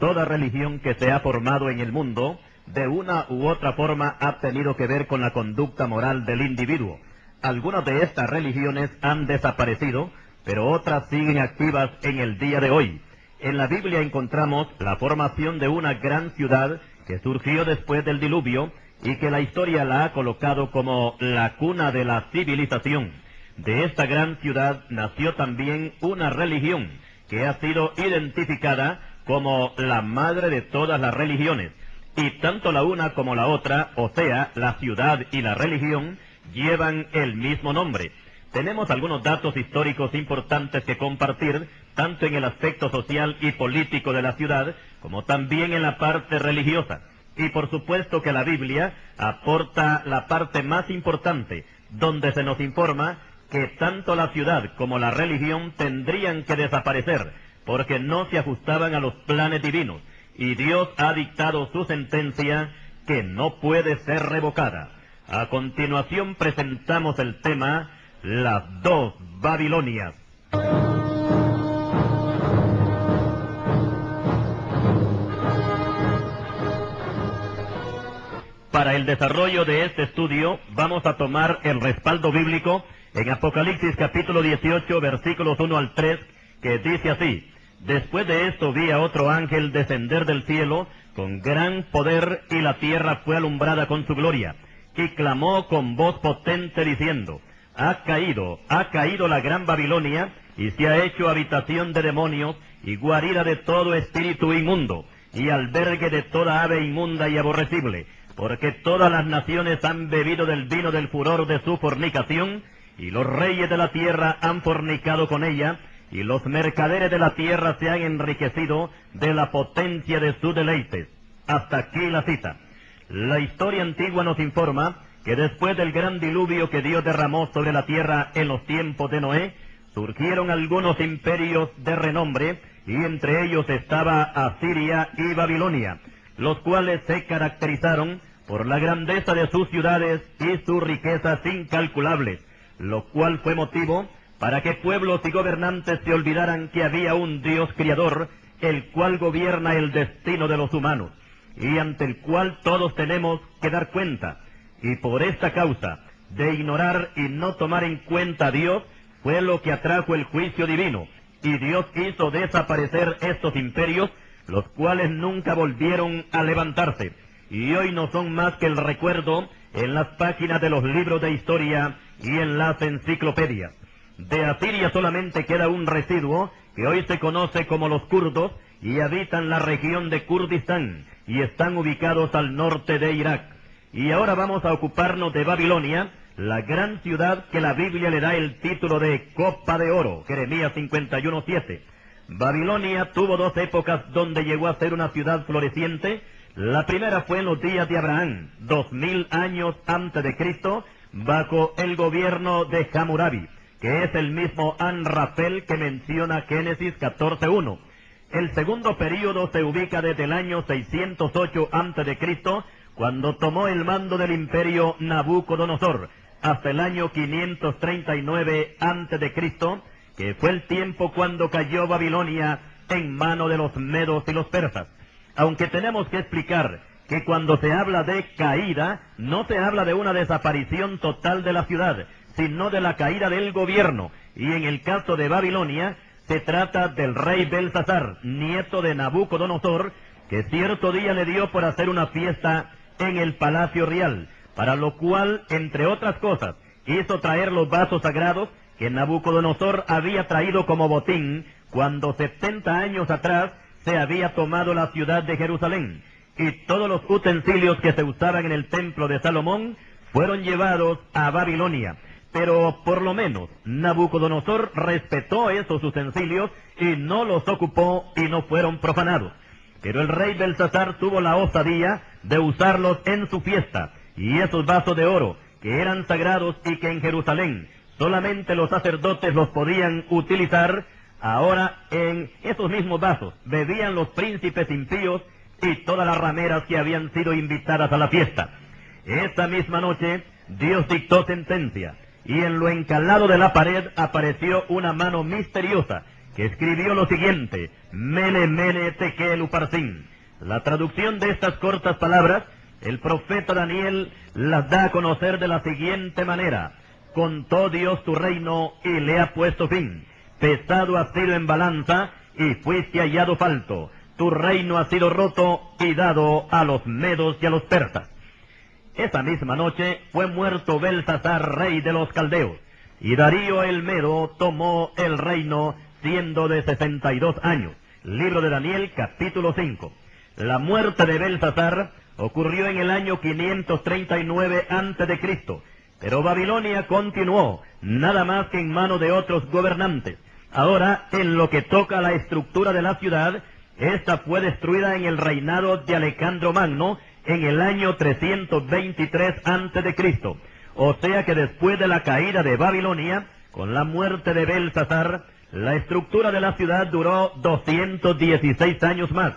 toda religión que se ha formado en el mundo, de una u otra forma ha tenido que ver con la conducta moral del individuo. Algunas de estas religiones han desaparecido, pero otras siguen activas en el día de hoy. En la Biblia encontramos la formación de una gran ciudad que surgió después del diluvio y que la historia la ha colocado como la cuna de la civilización. De esta gran ciudad nació también una religión que ha sido identificada como la madre de todas las religiones. Y tanto la una como la otra, o sea, la ciudad y la religión, llevan el mismo nombre. Tenemos algunos datos históricos importantes que compartir, tanto en el aspecto social y político de la ciudad, como también en la parte religiosa. Y por supuesto que la Biblia aporta la parte más importante, donde se nos informa que tanto la ciudad como la religión tendrían que desaparecer, porque no se ajustaban a los planes divinos, y Dios ha dictado su sentencia que no puede ser revocada. A continuación presentamos el tema Las dos Babilonias. Para el desarrollo de este estudio vamos a tomar el respaldo bíblico en Apocalipsis capítulo 18 versículos 1 al 3, que dice así: Después de esto vi a otro ángel descender del cielo con gran poder, y la tierra fue alumbrada con su gloria, y clamó con voz potente diciendo: ha caído la gran Babilonia, y se ha hecho habitación de demonios, y guarida de todo espíritu inmundo, y albergue de toda ave inmunda y aborrecible, porque todas las naciones han bebido del vino del furor de su fornicación, y los reyes de la tierra han fornicado con ella, y los mercaderes de la tierra se han enriquecido de la potencia de sus deleites. Hasta aquí la cita. La historia antigua nos informa que después del gran diluvio que Dios derramó sobre la tierra en los tiempos de Noé, surgieron algunos imperios de renombre, y entre ellos estaba Asiria y Babilonia, los cuales se caracterizaron por la grandeza de sus ciudades y sus riquezas incalculables, lo cual fue motivo para que pueblos y gobernantes se olvidaran que había un Dios criador, el cual gobierna el destino de los humanos, y ante el cual todos tenemos que dar cuenta. Y por esta causa, de ignorar y no tomar en cuenta a Dios, fue lo que atrajo el juicio divino, y Dios hizo desaparecer estos imperios, los cuales nunca volvieron a levantarse, y hoy no son más que el recuerdo en las páginas de los libros de historia y en las enciclopedias. De Asiria solamente queda un residuo que hoy se conoce como los kurdos, y habitan la región de Kurdistán y están ubicados al norte de Irak. Y ahora vamos a ocuparnos de Babilonia, la gran ciudad que la Biblia le da el título de Copa de Oro, Jeremías 51:7. Babilonia tuvo dos épocas donde llegó a ser una ciudad floreciente. La primera fue en los días de Abraham, 2000 años antes de Cristo, bajo el gobierno de Hammurabi, que es el mismo Anrafel que menciona Génesis 14:1. El segundo período se ubica desde el año 608 antes de Cristo, cuando tomó el mando del imperio Nabucodonosor, hasta el año 539 antes de Cristo, que fue el tiempo cuando cayó Babilonia en mano de los medos y los persas. Aunque tenemos que explicar que cuando se habla de caída, no se habla de una desaparición total de la ciudad, sino de la caída del gobierno, y en el caso de Babilonia, se trata del rey Belsasar, nieto de Nabucodonosor, que cierto día le dio por hacer una fiesta en el palacio real, para lo cual, entre otras cosas, hizo traer los vasos sagrados que Nabucodonosor había traído como botín cuando 70 años atrás se había tomado la ciudad de Jerusalén, y todos los utensilios que se usaban en el templo de Salomón fueron llevados a Babilonia. Pero por lo menos Nabucodonosor respetó esos utensilios y no los ocupó y no fueron profanados. Pero el rey Belsasar tuvo la osadía de usarlos en su fiesta, y esos vasos de oro, que eran sagrados y que en Jerusalén solamente los sacerdotes los podían utilizar, ahora en esos mismos vasos bebían los príncipes impíos y todas las rameras que habían sido invitadas a la fiesta. Esa misma noche Dios dictó sentencia, y en lo encalado de la pared apareció una mano misteriosa que escribió lo siguiente: Mene, mene, tekel, uparsin. La traducción de estas cortas palabras, el profeta Daniel las da a conocer de la siguiente manera: contó Dios tu reino y le ha puesto fin. Pesado has sido en balanza y fuiste hallado falto. Tu reino ha sido roto y dado a los medos y a los persas. Esa misma noche fue muerto Belsasar, rey de los caldeos, y Darío el Medo tomó el reino siendo de 62 años. Libro de Daniel, capítulo 5. La muerte de Belsasar ocurrió en el año 539 a.C., pero Babilonia continuó, nada más que en mano de otros gobernantes. Ahora, en lo que toca a la estructura de la ciudad, esta fue destruida en el reinado de Alejandro Magno en el año 323 a.C., o sea que después de la caída de Babilonia, con la muerte de Belsasar, la estructura de la ciudad duró 216 años más,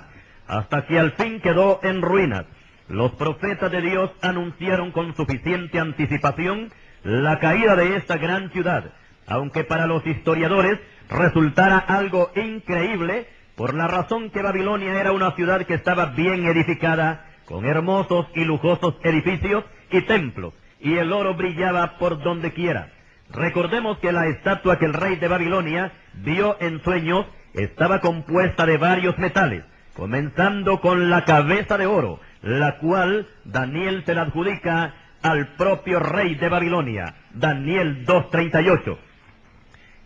hasta que al fin quedó en ruinas. Los profetas de Dios anunciaron con suficiente anticipación la caída de esta gran ciudad, aunque para los historiadores resultara algo increíble, por la razón que Babilonia era una ciudad que estaba bien edificada, con hermosos y lujosos edificios y templos, y el oro brillaba por donde quiera. Recordemos que la estatua que el rey de Babilonia vio en sueños estaba compuesta de varios metales, comenzando con la cabeza de oro, la cual Daniel se la adjudica al propio rey de Babilonia. Daniel 2:38.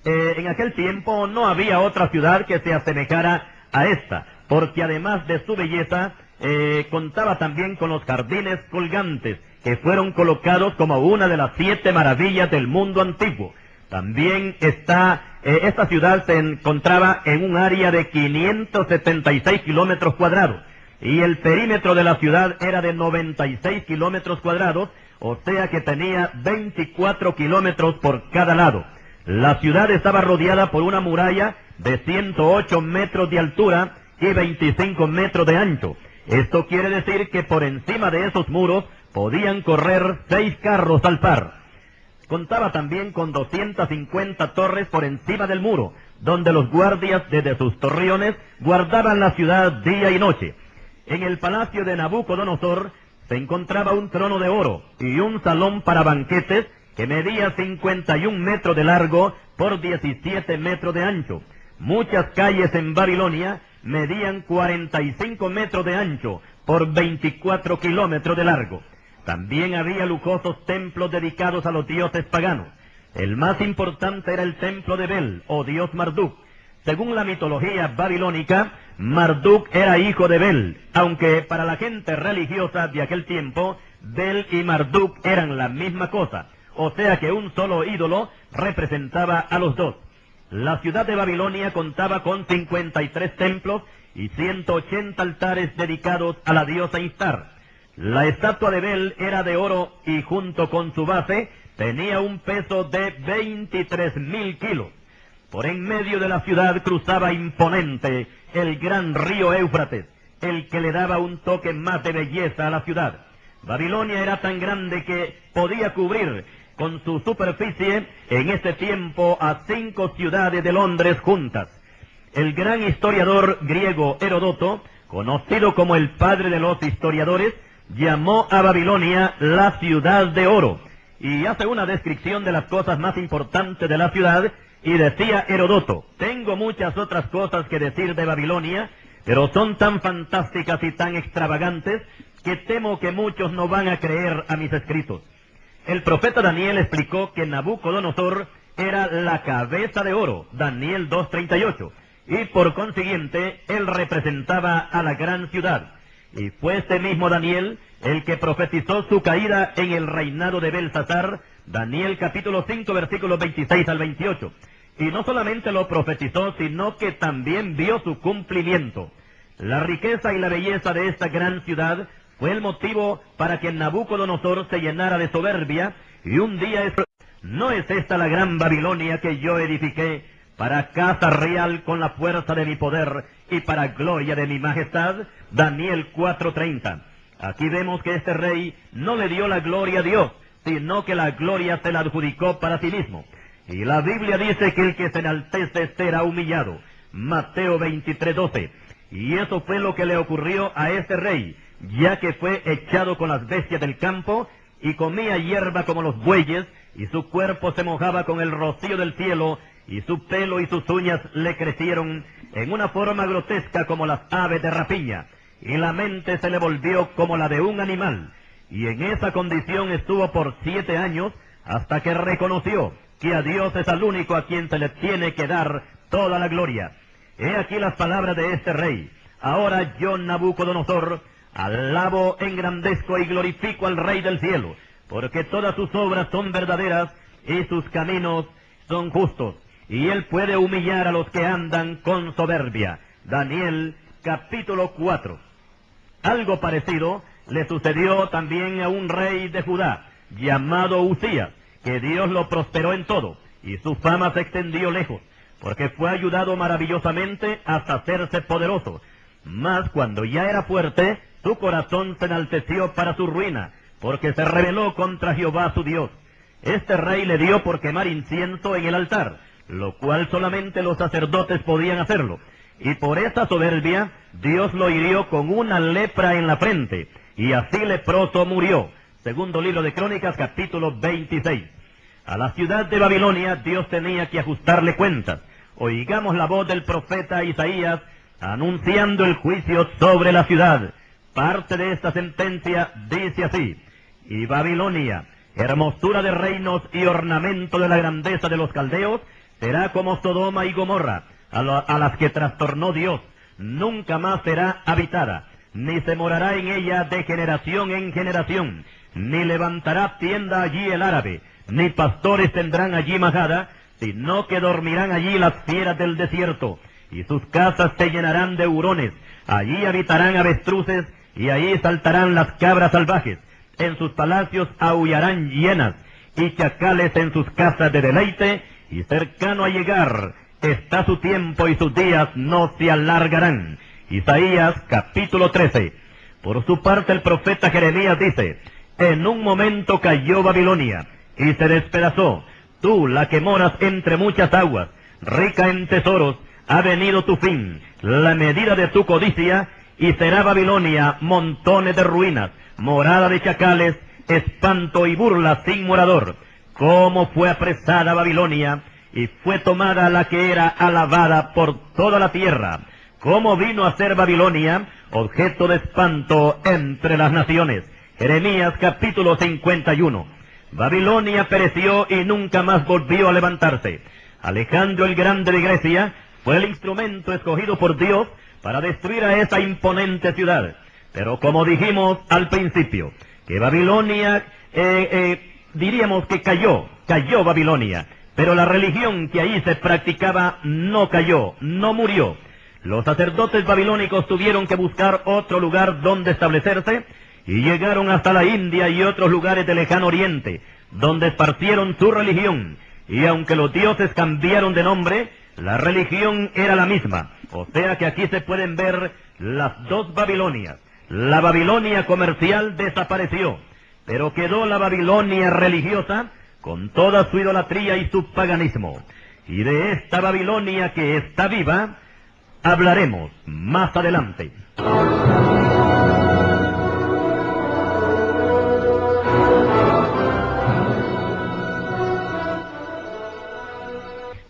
En aquel tiempo no había otra ciudad que se asemejara a esta, porque además de su belleza, contaba también con los jardines colgantes, que fueron colocados como una de las 7 maravillas del mundo antiguo. También esta ciudad se encontraba en un área de 576 kilómetros cuadrados, y el perímetro de la ciudad era de 96 kilómetros cuadrados, o sea que tenía 24 kilómetros por cada lado. La ciudad estaba rodeada por una muralla de 108 metros de altura y 25 metros de ancho. Esto quiere decir que por encima de esos muros podían correr 6 carros al par. Contaba también con 250 torres por encima del muro, donde los guardias desde sus torreones guardaban la ciudad día y noche. En el palacio de Nabucodonosor se encontraba un trono de oro y un salón para banquetes que medía 51 metros de largo por 17 metros de ancho. Muchas calles en Babilonia medían 45 metros de ancho por 24 kilómetros de largo. También había lujosos templos dedicados a los dioses paganos. El más importante era el templo de Bel, o dios Marduk. Según la mitología babilónica, Marduk era hijo de Bel, aunque para la gente religiosa de aquel tiempo, Bel y Marduk eran la misma cosa, o sea que un solo ídolo representaba a los dos. La ciudad de Babilonia contaba con 53 templos y 180 altares dedicados a la diosa Istar. La estatua de Bel era de oro y junto con su base tenía un peso de 23.000 kilos. Por en medio de la ciudad cruzaba imponente el gran río Éufrates, el que le daba un toque más de belleza a la ciudad. Babilonia era tan grande que podía cubrir con su superficie en ese tiempo a 5 ciudades de Londres juntas. El gran historiador griego Heródoto, conocido como el padre de los historiadores, llamó a Babilonia la ciudad de oro, y hace una descripción de las cosas más importantes de la ciudad, y decía Heródoto: tengo muchas otras cosas que decir de Babilonia, pero son tan fantásticas y tan extravagantes que temo que muchos no van a creer a mis escritos. El profeta Daniel explicó que Nabucodonosor era la cabeza de oro, Daniel 2:38, y por consiguiente él representaba a la gran ciudad. Y fue este mismo Daniel el que profetizó su caída en el reinado de Belsasar, Daniel capítulo 5, versículos 26 al 28. Y no solamente lo profetizó, sino que también vio su cumplimiento. La riqueza y la belleza de esta gran ciudad fue el motivo para que Nabucodonosor se llenara de soberbia, y un día ¿no es esta la gran Babilonia que yo edifiqué para casa real con la fuerza de mi poder y para gloria de mi majestad? Daniel 4:30. Aquí vemos que este rey no le dio la gloria a Dios, sino que la gloria se la adjudicó para sí mismo. Y la Biblia dice que el que se enaltece será humillado. Mateo 23:12. Y eso fue lo que le ocurrió a este rey, ya que fue echado con las bestias del campo, y comía hierba como los bueyes, y su cuerpo se mojaba con el rocío del cielo, y su pelo y sus uñas le crecieron en una forma grotesca como las aves de rapiña, y la mente se le volvió como la de un animal, y en esa condición estuvo por 7 años, hasta que reconoció que a Dios es al único a quien se le tiene que dar toda la gloria. He aquí las palabras de este rey: ahora yo, Nabucodonosor, alabo, engrandezco y glorifico al Rey del cielo, porque todas sus obras son verdaderas y sus caminos son justos, y él puede humillar a los que andan con soberbia. Daniel capítulo 4. Algo parecido le sucedió también a un rey de Judá, llamado Usías, que Dios lo prosperó en todo, y su fama se extendió lejos, porque fue ayudado maravillosamente hasta hacerse poderoso. Mas cuando ya era fuerte, su corazón se enalteció para su ruina, porque se rebeló contra Jehová su Dios. Este rey le dio por quemar incienso en el altar, lo cual solamente los sacerdotes podían hacerlo. Y por esta soberbia, Dios lo hirió con una lepra en la frente, y así leproso murió. Segundo libro de Crónicas, capítulo 26. A la ciudad de Babilonia Dios tenía que ajustarle cuentas. Oigamos la voz del profeta Isaías anunciando el juicio sobre la ciudad. Parte de esta sentencia dice así: y Babilonia, hermosura de reinos y ornamento de la grandeza de los caldeos, será como Sodoma y Gomorra, a las que trastornó Dios. Nunca más será habitada, ni se morará en ella de generación en generación, ni levantará tienda allí el árabe, ni pastores tendrán allí majada, sino que dormirán allí las fieras del desierto, y sus casas se llenarán de hurones. Allí habitarán avestruces, y allí saltarán las cabras salvajes. En sus palacios aullarán hienas, y chacales en sus casas de deleite, y cercano a llegar está su tiempo, y sus días no se alargarán. Isaías capítulo 13. Por su parte el profeta Jeremías dice: en un momento cayó Babilonia, y se despedazó. Tú, la que moras entre muchas aguas, rica en tesoros, ha venido tu fin, la medida de tu codicia, y será Babilonia montones de ruinas, morada de chacales, espanto y burla sin morador. Cómo fue apresada Babilonia, y fue tomada la que era alabada por toda la tierra. Cómo vino a ser Babilonia objeto de espanto entre las naciones. Jeremías capítulo 51. Babilonia pereció y nunca más volvió a levantarse. Alejandro el Grande de Grecia fue el instrumento escogido por Dios para destruir a esa imponente ciudad. Pero como dijimos al principio, que Babilonia, diríamos que cayó Babilonia, pero la religión que ahí se practicaba no cayó, no murió. Los sacerdotes babilónicos tuvieron que buscar otro lugar donde establecerse, y llegaron hasta la India y otros lugares del lejano oriente, donde esparcieron su religión, y aunque los dioses cambiaron de nombre, la religión era la misma. O sea que aquí se pueden ver las dos Babilonias. La Babilonia comercial desapareció, pero quedó la Babilonia religiosa, con toda su idolatría y su paganismo. Y de esta Babilonia que está viva, hablaremos más adelante.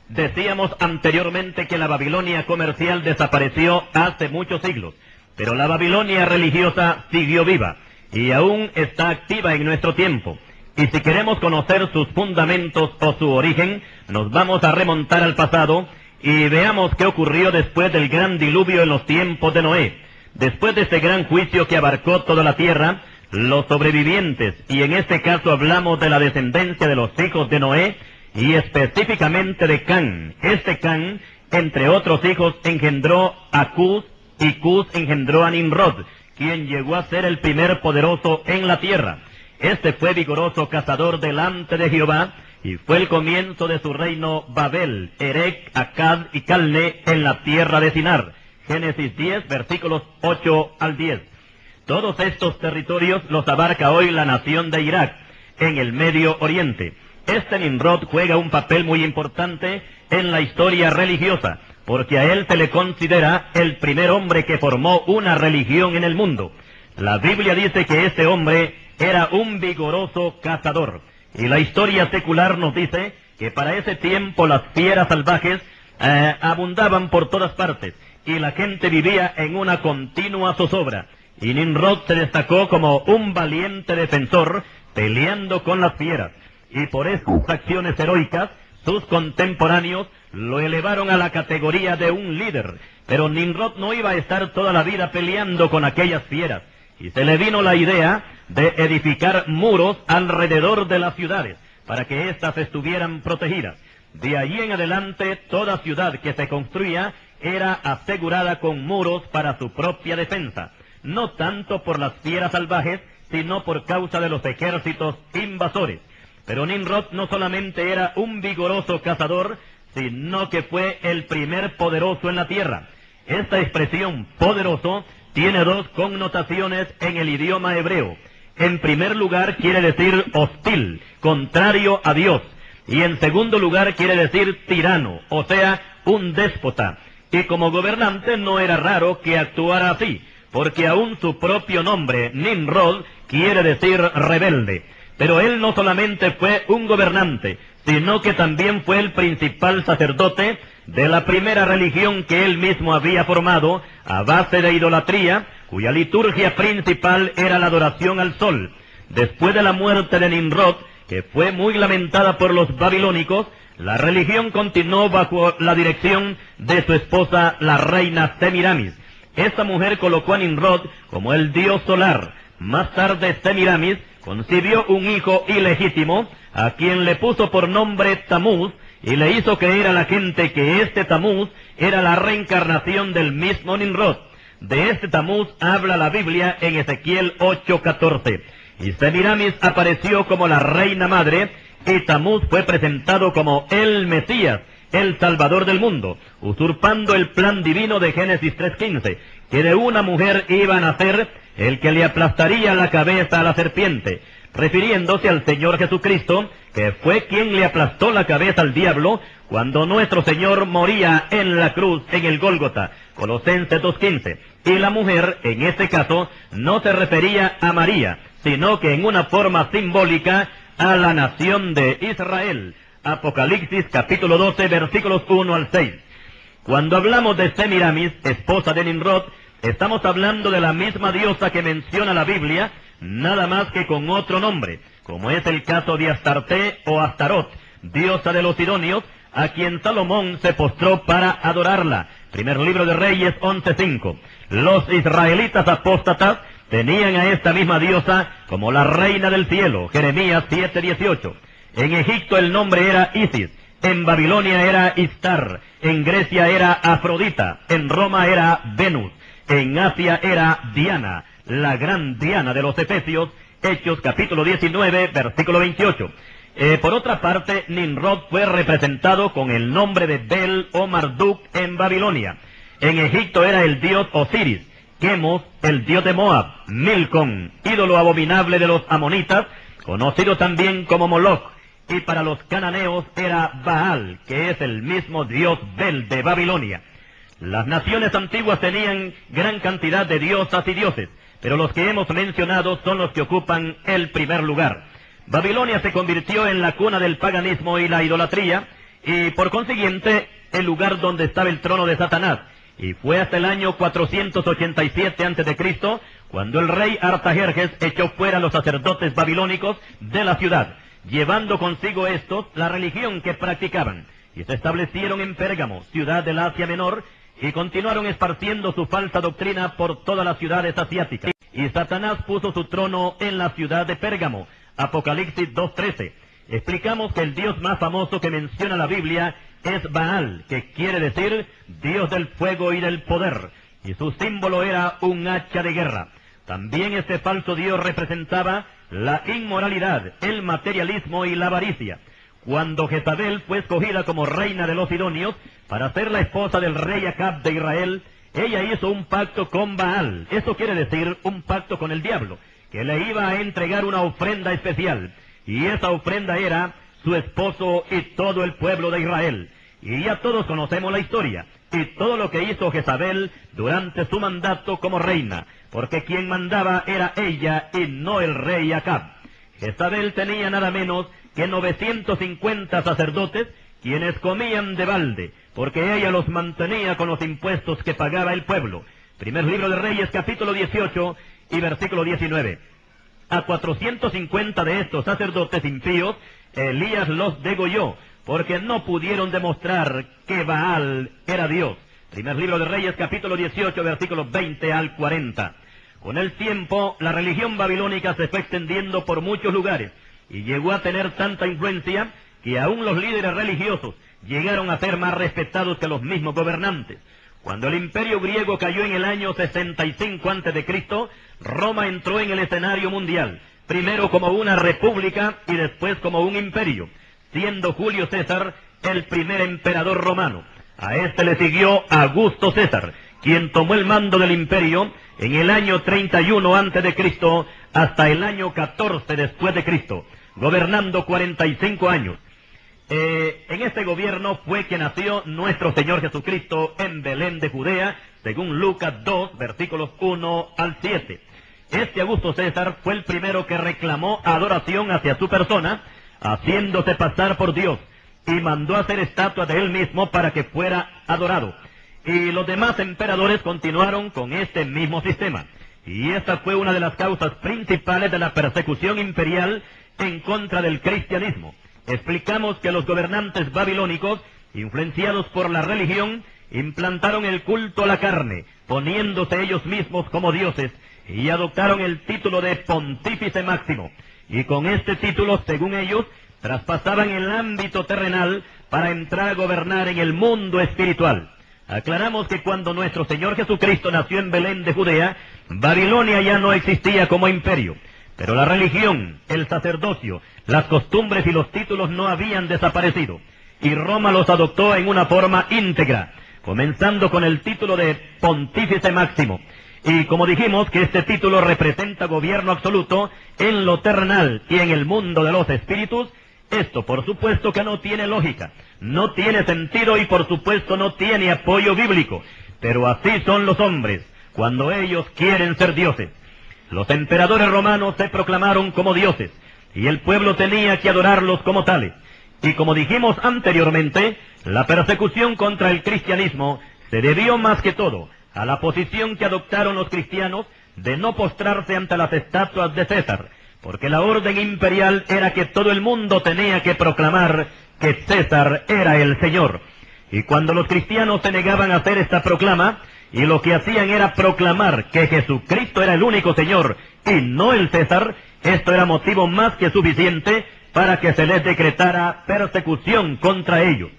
Decíamos anteriormente que la Babilonia comercial desapareció hace muchos siglos, pero la Babilonia religiosa siguió viva y aún está activa en nuestro tiempo. Y si queremos conocer sus fundamentos o su origen, nos vamos a remontar al pasado y veamos qué ocurrió después del gran diluvio en los tiempos de Noé. Después de este gran juicio que abarcó toda la tierra, los sobrevivientes, y en este caso hablamos de la descendencia de los hijos de Noé, y específicamente de Can. Este Can, entre otros hijos, engendró a Cus, y Cus engendró a Nimrod, quien llegó a ser el primer poderoso en la tierra. Este fue vigoroso cazador delante de Jehová, y fue el comienzo de su reino Babel, Erec, Akkad y Calne en la tierra de Sinar. Génesis 10, versículos 8 al 10. Todos estos territorios los abarca hoy la nación de Irak, en el Medio Oriente. Este Nimrod juega un papel muy importante en la historia religiosa, porque a él se le considera el primer hombre que formó una religión en el mundo. La Biblia dice que este hombre era un vigoroso cazador, y la historia secular nos dice que para ese tiempo las fieras salvajes abundaban por todas partes, y la gente vivía en una continua zozobra. Y Nimrod se destacó como un valiente defensor, peleando con las fieras. Y por esas acciones heroicas, sus contemporáneos lo elevaron a la categoría de un líder. Pero Nimrod no iba a estar toda la vida peleando con aquellas fieras. Y se le vino la idea de edificar muros alrededor de las ciudades, para que éstas estuvieran protegidas. De allí en adelante, toda ciudad que se construía era asegurada con muros para su propia defensa, no tanto por las fieras salvajes, sino por causa de los ejércitos invasores. Pero Nimrod no solamente era un vigoroso cazador, sino que fue el primer poderoso en la tierra. Esta expresión poderoso tiene dos connotaciones en el idioma hebreo. En primer lugar quiere decir hostil, contrario a Dios. Y en segundo lugar quiere decir tirano, o sea, un déspota. Y como gobernante no era raro que actuara así, porque aún su propio nombre, Nimrod, quiere decir rebelde. Pero él no solamente fue un gobernante, sino que también fue el principal sacerdote de la primera religión que él mismo había formado a base de idolatría, cuya liturgia principal era la adoración al sol. Después de la muerte de Nimrod, que fue muy lamentada por los babilónicos, la religión continuó bajo la dirección de su esposa, la reina Semiramis. Esta mujer colocó a Nimrod como el dios solar. Más tarde Semiramis concibió un hijo ilegítimo, a quien le puso por nombre Tamuz, y le hizo creer a la gente que este Tamuz era la reencarnación del mismo Nimrod. De este Tamuz habla la Biblia en Ezequiel 8:14. Y Semiramis apareció como la reina madre, y Tamuz fue presentado como el Mesías, el Salvador del mundo, usurpando el plan divino de Génesis 3:15, que de una mujer iba a nacer el que le aplastaría la cabeza a la serpiente, refiriéndose al Señor Jesucristo, que fue quien le aplastó la cabeza al diablo cuando nuestro Señor moría en la cruz en el Gólgota, Colosenses 2:15. Y la mujer, en este caso, no se refería a María, sino que en una forma simbólica a la nación de Israel. Apocalipsis capítulo 12, versículos 1 al 6. Cuando hablamos de Semiramis, esposa de Nimrod, estamos hablando de la misma diosa que menciona la Biblia, nada más que con otro nombre, como es el caso de Astarte o Astarot, diosa de los sidonios, a quien Salomón se postró para adorarla. Primer libro de Reyes 11:5. Los israelitas apóstatas tenían a esta misma diosa como la reina del cielo, Jeremías 7:18. En Egipto el nombre era Isis, en Babilonia era Istar, en Grecia era Afrodita, en Roma era Venus, en Asia era Diana, la gran Diana de los Efesios, Hechos capítulo 19, versículo 28. Por otra parte, Nimrod fue representado con el nombre de Bel o Marduk en Babilonia. En Egipto era el dios Osiris, Chemos, el dios de Moab, Milcom, ídolo abominable de los amonitas, conocido también como Moloch, y para los cananeos era Baal, que es el mismo dios Bel de Babilonia. Las naciones antiguas tenían gran cantidad de diosas y dioses, pero los que hemos mencionado son los que ocupan el primer lugar. Babilonia se convirtió en la cuna del paganismo y la idolatría, y por consiguiente el lugar donde estaba el trono de Satanás. Y fue hasta el año 487 a.C., cuando el rey Artajerjes echó fuera a los sacerdotes babilónicos de la ciudad, llevando consigo estos la religión que practicaban, y se establecieron en Pérgamo, ciudad del Asia Menor, y continuaron esparciendo su falsa doctrina por todas las ciudades asiáticas. Y Satanás puso su trono en la ciudad de Pérgamo, Apocalipsis 2:13. Explicamos que el dios más famoso que menciona la Biblia es Baal, que quiere decir Dios del fuego y del poder, y su símbolo era un hacha de guerra. También este falso dios representaba la inmoralidad, el materialismo y la avaricia. Cuando Jezabel fue escogida como reina de los sidonios para ser la esposa del rey Acab de Israel, ella hizo un pacto con Baal. Eso quiere decir un pacto con el diablo, que le iba a entregar una ofrenda especial, y esa ofrenda era su esposo y todo el pueblo de Israel. Y ya todos conocemos la historia y todo lo que hizo Jezabel durante su mandato como reina, porque quien mandaba era ella y no el rey Acab. Jezabel tenía nada menos que 950 sacerdotes, quienes comían de balde, porque ella los mantenía con los impuestos que pagaba el pueblo. Primer libro de Reyes, capítulo 18 y versículo 19. A 450 de estos sacerdotes impíos, Elías los degolló, porque no pudieron demostrar que Baal era Dios. Primer libro de Reyes, capítulo 18, versículos 20 al 40. Con el tiempo, la religión babilónica se fue extendiendo por muchos lugares, y llegó a tener tanta influencia que aún los líderes religiosos llegaron a ser más respetados que los mismos gobernantes. Cuando el imperio griego cayó en el año 65 a.C., Roma entró en el escenario mundial, primero como una república y después como un imperio, siendo Julio César el primer emperador romano. A este le siguió Augusto César, quien tomó el mando del imperio en el año 31 a.C. hasta el año 14 después de Cristo, gobernando 45 años. En este gobierno fue que nació nuestro Señor Jesucristo en Belén de Judea, según Lucas 2, versículos 1 al 7. Este Augusto César fue el primero que reclamó adoración hacia su persona, haciéndose pasar por Dios, y mandó hacer estatuas de él mismo para que fuera adorado. Y los demás emperadores continuaron con este mismo sistema. Y esta fue una de las causas principales de la persecución imperial en contra del cristianismo. Explicamos que los gobernantes babilónicos, influenciados por la religión, implantaron el culto a la carne, poniéndose ellos mismos como dioses, y adoptaron el título de Pontífice Máximo. Y con este título, según ellos, traspasaban el ámbito terrenal para entrar a gobernar en el mundo espiritual. Aclaramos que cuando nuestro Señor Jesucristo nació en Belén de Judea, Babilonia ya no existía como imperio. Pero la religión, el sacerdocio, las costumbres y los títulos no habían desaparecido, y Roma los adoptó en una forma íntegra, comenzando con el título de Pontífice Máximo. Y como dijimos que este título representa gobierno absoluto en lo terrenal y en el mundo de los espíritus, esto por supuesto que no tiene lógica, no tiene sentido y por supuesto no tiene apoyo bíblico, pero así son los hombres cuando ellos quieren ser dioses. Los emperadores romanos se proclamaron como dioses, y el pueblo tenía que adorarlos como tales. Y como dijimos anteriormente, la persecución contra el cristianismo se debió más que todo a la posición que adoptaron los cristianos de no postrarse ante las estatuas de César, porque la orden imperial era que todo el mundo tenía que proclamar que César era el Señor. Y cuando los cristianos se negaban a hacer esta proclama, y lo que hacían era proclamar que Jesucristo era el único Señor y no el César, esto era motivo más que suficiente para que se les decretara persecución contra ellos.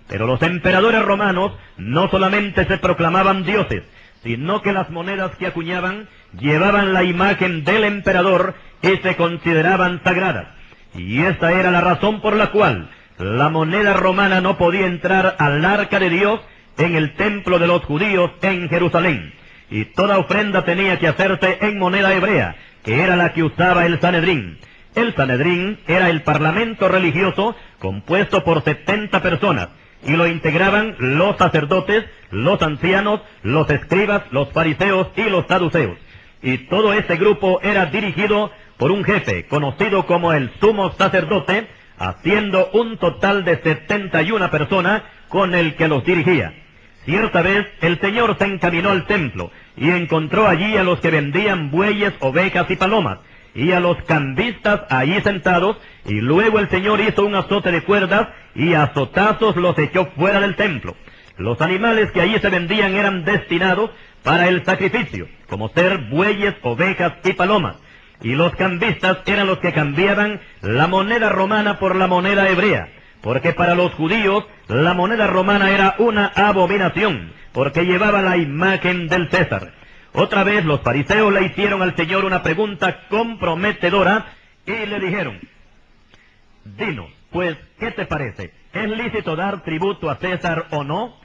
Pero los emperadores romanos no solamente se proclamaban dioses, sino que las monedas que acuñaban llevaban la imagen del emperador y se consideraban sagradas. Y esta era la razón por la cual la moneda romana no podía entrar al arca de Dios en el templo de los judíos en Jerusalén, y toda ofrenda tenía que hacerse en moneda hebrea, que era la que usaba el Sanedrín. El Sanedrín era el parlamento religioso compuesto por 70 personas, y lo integraban los sacerdotes, los ancianos, los escribas, los fariseos y los saduceos. Y todo este grupo era dirigido por un jefe, conocido como el sumo sacerdote, haciendo un total de 71 personas con el que los dirigía. Cierta vez el Señor se encaminó al templo y encontró allí a los que vendían bueyes, ovejas y palomas, y a los cambistas allí sentados, y luego el Señor hizo un azote de cuerdas y a azotazos los echó fuera del templo. Los animales que allí se vendían eran destinados para el sacrificio, como ser bueyes, ovejas y palomas, y los cambistas eran los que cambiaban la moneda romana por la moneda hebrea, porque para los judíos la moneda romana era una abominación, porque llevaba la imagen del César. Otra vez los fariseos le hicieron al Señor una pregunta comprometedora y le dijeron: dinos, pues, ¿qué te parece? ¿Es lícito dar tributo a César o no?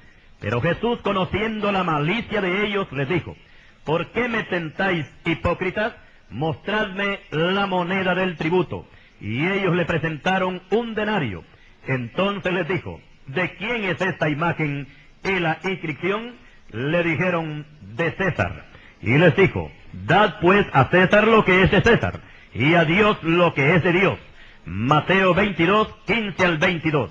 Pero Jesús, conociendo la malicia de ellos, les dijo: ¿por qué me tentáis, hipócritas? Mostradme la moneda del tributo. y ellos le presentaron un denario. Entonces les dijo: ¿de quién es esta imagen y la inscripción? Le dijeron: de César. Y les dijo: dad pues a César lo que es de César, y a Dios lo que es de Dios. Mateo 22, 15 al 22.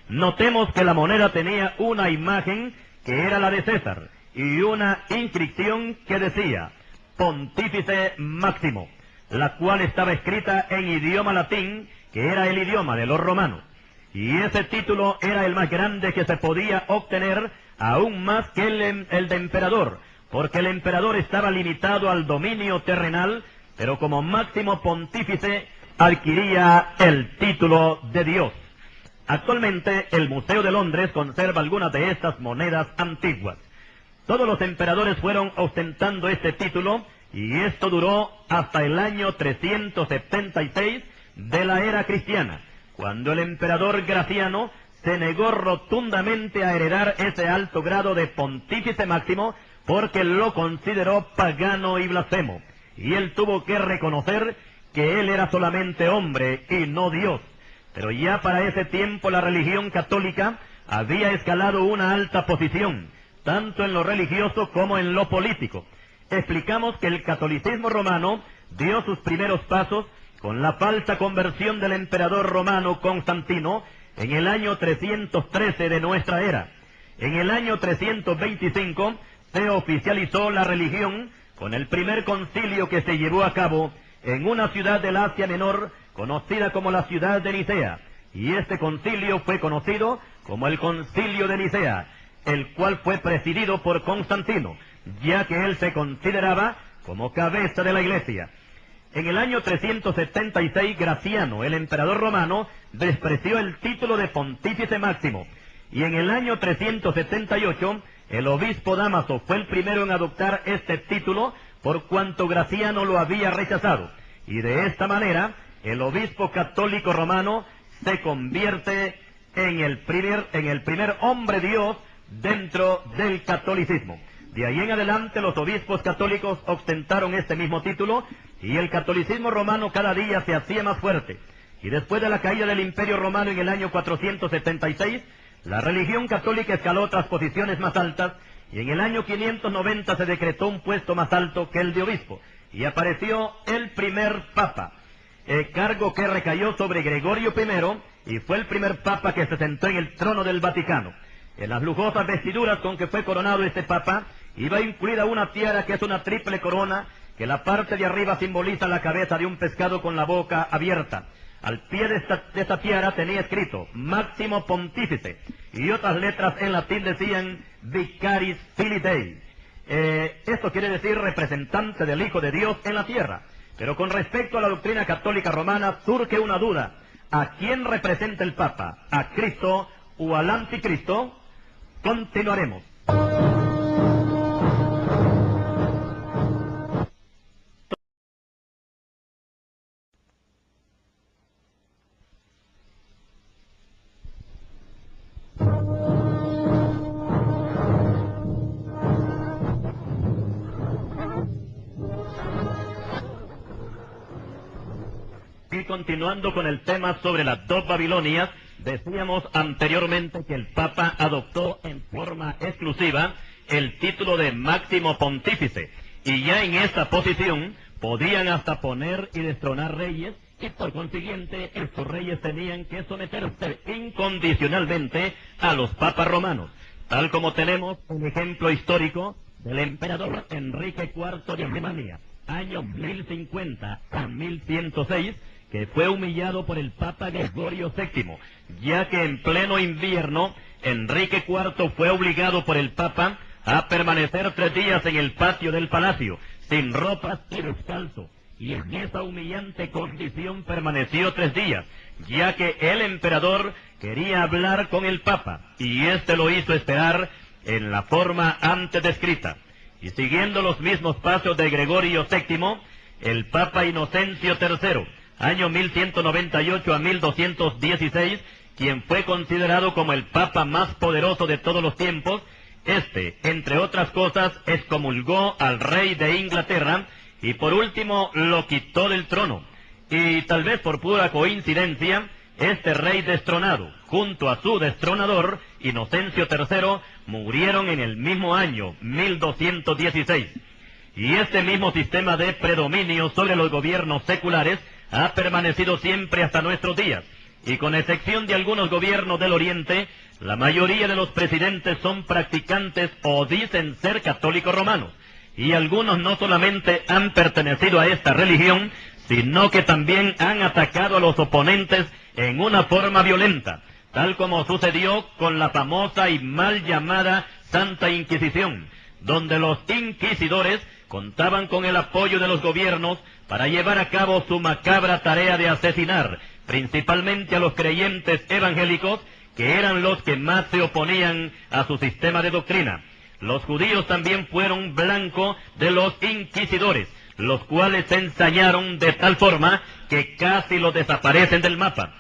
Notemos que la moneda tenía una imagen que era la de César, y una inscripción que decía: Pontífice Máximo, la cual estaba escrita en idioma latín, que era el idioma de los romanos. Y ese título era el más grande que se podía obtener, aún más que el de emperador, porque el emperador estaba limitado al dominio terrenal, pero como máximo pontífice adquiría el título de Dios. Actualmente el Museo de Londres conserva algunas de estas monedas antiguas. Todos los emperadores fueron ostentando este título, y esto duró hasta el año 376 de la era cristiana, cuando el emperador Graciano se negó rotundamente a heredar ese alto grado de pontífice máximo, porque lo consideró pagano y blasfemo, y él tuvo que reconocer que él era solamente hombre y no Dios. Pero ya para ese tiempo la religión católica había escalado una alta posición, tanto en lo religioso como en lo político. Explicamos que el catolicismo romano dio sus primeros pasos con la falsa conversión del emperador romano Constantino en el año 313 de nuestra era. En el año 325 se oficializó la religión con el primer concilio que se llevó a cabo en una ciudad del Asia Menor conocida como la ciudad de Nicea, y este concilio fue conocido como el Concilio de Nicea, el cual fue presidido por Constantino, ya que él se consideraba como cabeza de la iglesia. En el año 376, Graciano, el emperador romano, despreció el título de Pontífice Máximo, y en el año 378, el obispo Dámaso fue el primero en adoptar este título, por cuanto Graciano lo había rechazado, y de esta manera, el obispo católico romano se convierte en el primer hombre Dios dentro del catolicismo. De ahí en adelante los obispos católicos ostentaron este mismo título, y el catolicismo romano cada día se hacía más fuerte. Y después de la caída del Imperio Romano en el año 476, la religión católica escaló otras posiciones más altas, y en el año 590 se decretó un puesto más alto que el de obispo, y apareció el primer papa, cargo que recayó sobre Gregorio I, y fue el primer papa que se sentó en el trono del Vaticano. En las lujosas vestiduras con que fue coronado este papa, iba incluida una tiara que es una triple corona, que la parte de arriba simboliza la cabeza de un pescado con la boca abierta. Al pie de esta tiara tenía escrito Máximo Pontífice, y otras letras en latín decían Vicaris Filii Dei. Esto quiere decir representante del Hijo de Dios en la tierra. Pero con respecto a la doctrina católica romana surge una duda: ¿a quién representa el Papa? ¿A Cristo o al Anticristo? Continuaremos. Y continuando con el tema sobre las dos Babilonias, decíamos anteriormente que el Papa adoptó en forma exclusiva el título de Máximo Pontífice, y ya en esta posición podían hasta poner y destronar reyes, y por consiguiente estos reyes tenían que someterse incondicionalmente a los papas romanos, tal como tenemos un ejemplo histórico del emperador Enrique IV de Alemania, año 1050 a 1106, que fue humillado por el Papa Gregorio VII, ya que en pleno invierno Enrique IV fue obligado por el Papa a permanecer 3 días en el patio del palacio, sin ropas y descalzo, y en esa humillante condición permaneció 3 días, ya que el emperador quería hablar con el Papa, y éste lo hizo esperar en la forma antes descrita. Y siguiendo los mismos pasos de Gregorio VII, el Papa Inocencio III, año 1198 a 1216, quien fue considerado como el Papa más poderoso de todos los tiempos, entre otras cosas, excomulgó al rey de Inglaterra y por último lo quitó del trono. Y tal vez por pura coincidencia, este rey destronado, junto a su destronador, Inocencio III, murieron en el mismo año, 1216. Y este mismo sistema de predominio sobre los gobiernos seculares ha permanecido siempre hasta nuestros días. Y con excepción de algunos gobiernos del Oriente, la mayoría de los presidentes son practicantes o dicen ser católicos romanos. Y algunos no solamente han pertenecido a esta religión, sino que también han atacado a los oponentes en una forma violenta, tal como sucedió con la famosa y mal llamada Santa Inquisición, donde los inquisidores contaban con el apoyo de los gobiernos para llevar a cabo su macabra tarea de asesinar, principalmente a los creyentes evangélicos, que eran los que más se oponían a su sistema de doctrina. Los judíos también fueron blanco de los inquisidores, los cuales se ensañaron de tal forma que casi los desaparecen del mapa.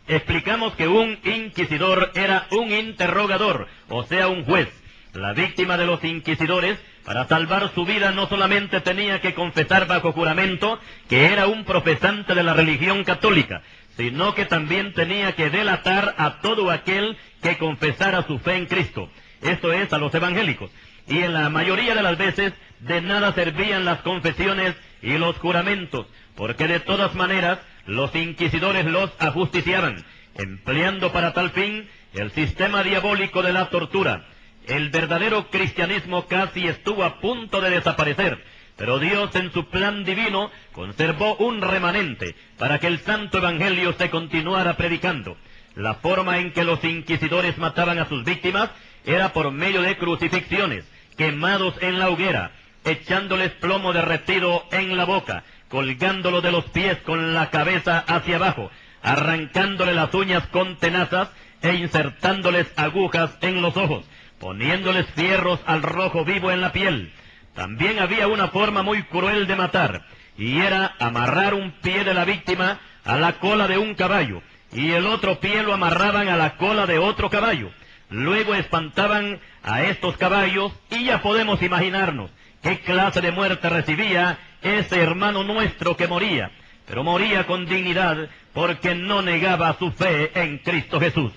Explicamos que un inquisidor era un interrogador, o sea, un juez. La víctima de los inquisidores, para salvar su vida, no solamente tenía que confesar bajo juramento que era un profesante de la religión católica, sino que también tenía que delatar a todo aquel que confesara su fe en Cristo. Esto es, a los evangélicos. Y en la mayoría de las veces, de nada servían las confesiones y los juramentos, porque de todas maneras, los inquisidores los ajusticiaban, empleando para tal fin el sistema diabólico de la tortura. El verdadero cristianismo casi estuvo a punto de desaparecer, pero Dios en su plan divino conservó un remanente para que el santo evangelio se continuara predicando. La forma en que los inquisidores mataban a sus víctimas era por medio de crucifixiones, quemados en la hoguera, echándoles plomo derretido en la boca, colgándolo de los pies con la cabeza hacia abajo, arrancándole las uñas con tenazas e insertándoles agujas en los ojos, poniéndoles fierros al rojo vivo en la piel. También había una forma muy cruel de matar, y era amarrar un pie de la víctima a la cola de un caballo, y el otro pie lo amarraban a la cola de otro caballo. Luego espantaban a estos caballos, y ya podemos imaginarnos qué clase de muerte recibía ese hermano nuestro que moría, pero moría con dignidad porque no negaba su fe en Cristo Jesús.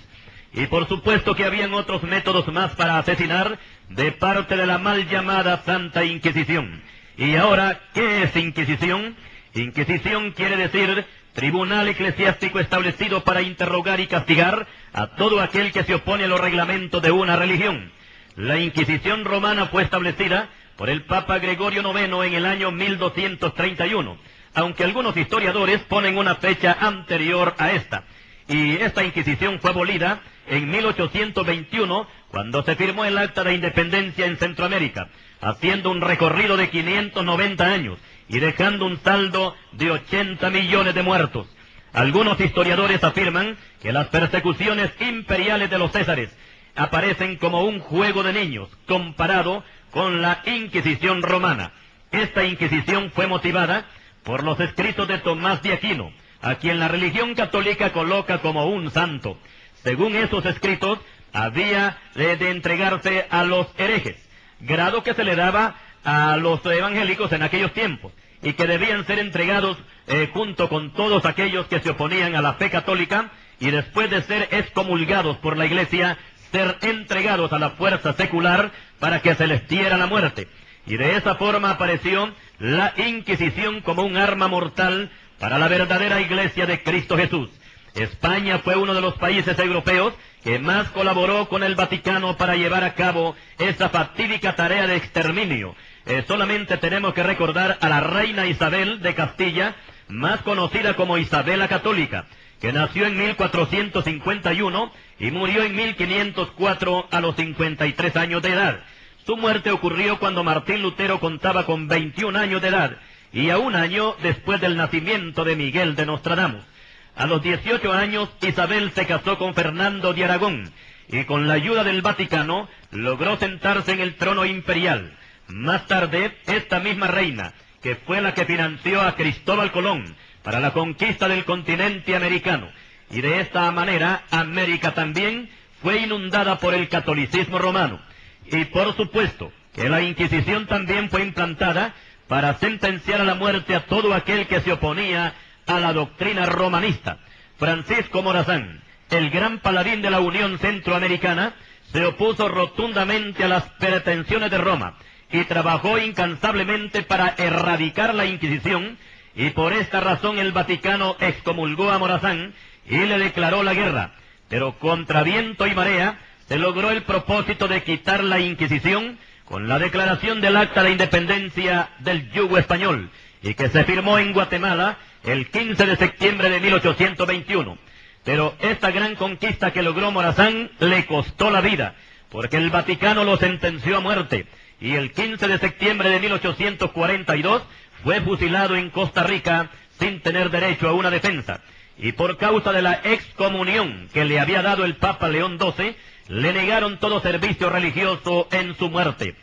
Y por supuesto que habían otros métodos más para asesinar de parte de la mal llamada Santa Inquisición. Y ahora, ¿qué es Inquisición? Inquisición quiere decir tribunal eclesiástico establecido para interrogar y castigar a todo aquel que se opone a los reglamentos de una religión. La Inquisición romana fue establecida por el Papa Gregorio IX en el año 1231, aunque algunos historiadores ponen una fecha anterior a esta. Y esta Inquisición fue abolida en 1821, cuando se firmó el Acta de Independencia en Centroamérica, haciendo un recorrido de 590 años y dejando un saldo de 80 millones de muertos. Algunos historiadores afirman que las persecuciones imperiales de los Césares aparecen como un juego de niños comparado con la Inquisición romana. Esta Inquisición fue motivada por los escritos de Tomás de Aquino, a quien la religión católica coloca como un santo. Según esos escritos, había de entregarse a los herejes, grado que se le daba a los evangélicos en aquellos tiempos, y que debían ser entregados junto con todos aquellos que se oponían a la fe católica, y después de ser excomulgados por la Iglesia, ser entregados a la fuerza secular para que se les diera la muerte. Y de esa forma apareció la Inquisición como un arma mortal para la verdadera Iglesia de Cristo Jesús. España fue uno de los países europeos que más colaboró con el Vaticano para llevar a cabo esa fatídica tarea de exterminio. Solamente tenemos que recordar a la reina Isabel de Castilla, más conocida como Isabel la Católica, que nació en 1451 y murió en 1504 a los 53 años de edad. Su muerte ocurrió cuando Martín Lutero contaba con 21 años de edad, y a un año después del nacimiento de Miguel de Nostradamus. A los 18 años, Isabel se casó con Fernando de Aragón, y con la ayuda del Vaticano logró sentarse en el trono imperial. Más tarde, esta misma reina, que fue la que financió a Cristóbal Colón para la conquista del continente americano, y de esta manera América también fue inundada por el catolicismo romano. Y por supuesto que la Inquisición también fue implantada para sentenciar a la muerte a todo aquel que se oponía a la doctrina romanista. Francisco Morazán, el gran paladín de la Unión Centroamericana, se opuso rotundamente a las pretensiones de Roma y trabajó incansablemente para erradicar la Inquisición, y por esta razón el Vaticano excomulgó a Morazán y le declaró la guerra. Pero contra viento y marea se logró el propósito de quitar la Inquisición con la declaración del Acta de Independencia del Yugo Español, y que se firmó en Guatemala el 15 de septiembre de 1821. Pero esta gran conquista que logró Morazán le costó la vida, porque el Vaticano lo sentenció a muerte, y el 15 de septiembre de 1842 fue fusilado en Costa Rica sin tener derecho a una defensa. Y por causa de la excomunión que le había dado el Papa León XII, le negaron todo servicio religioso en su muerte.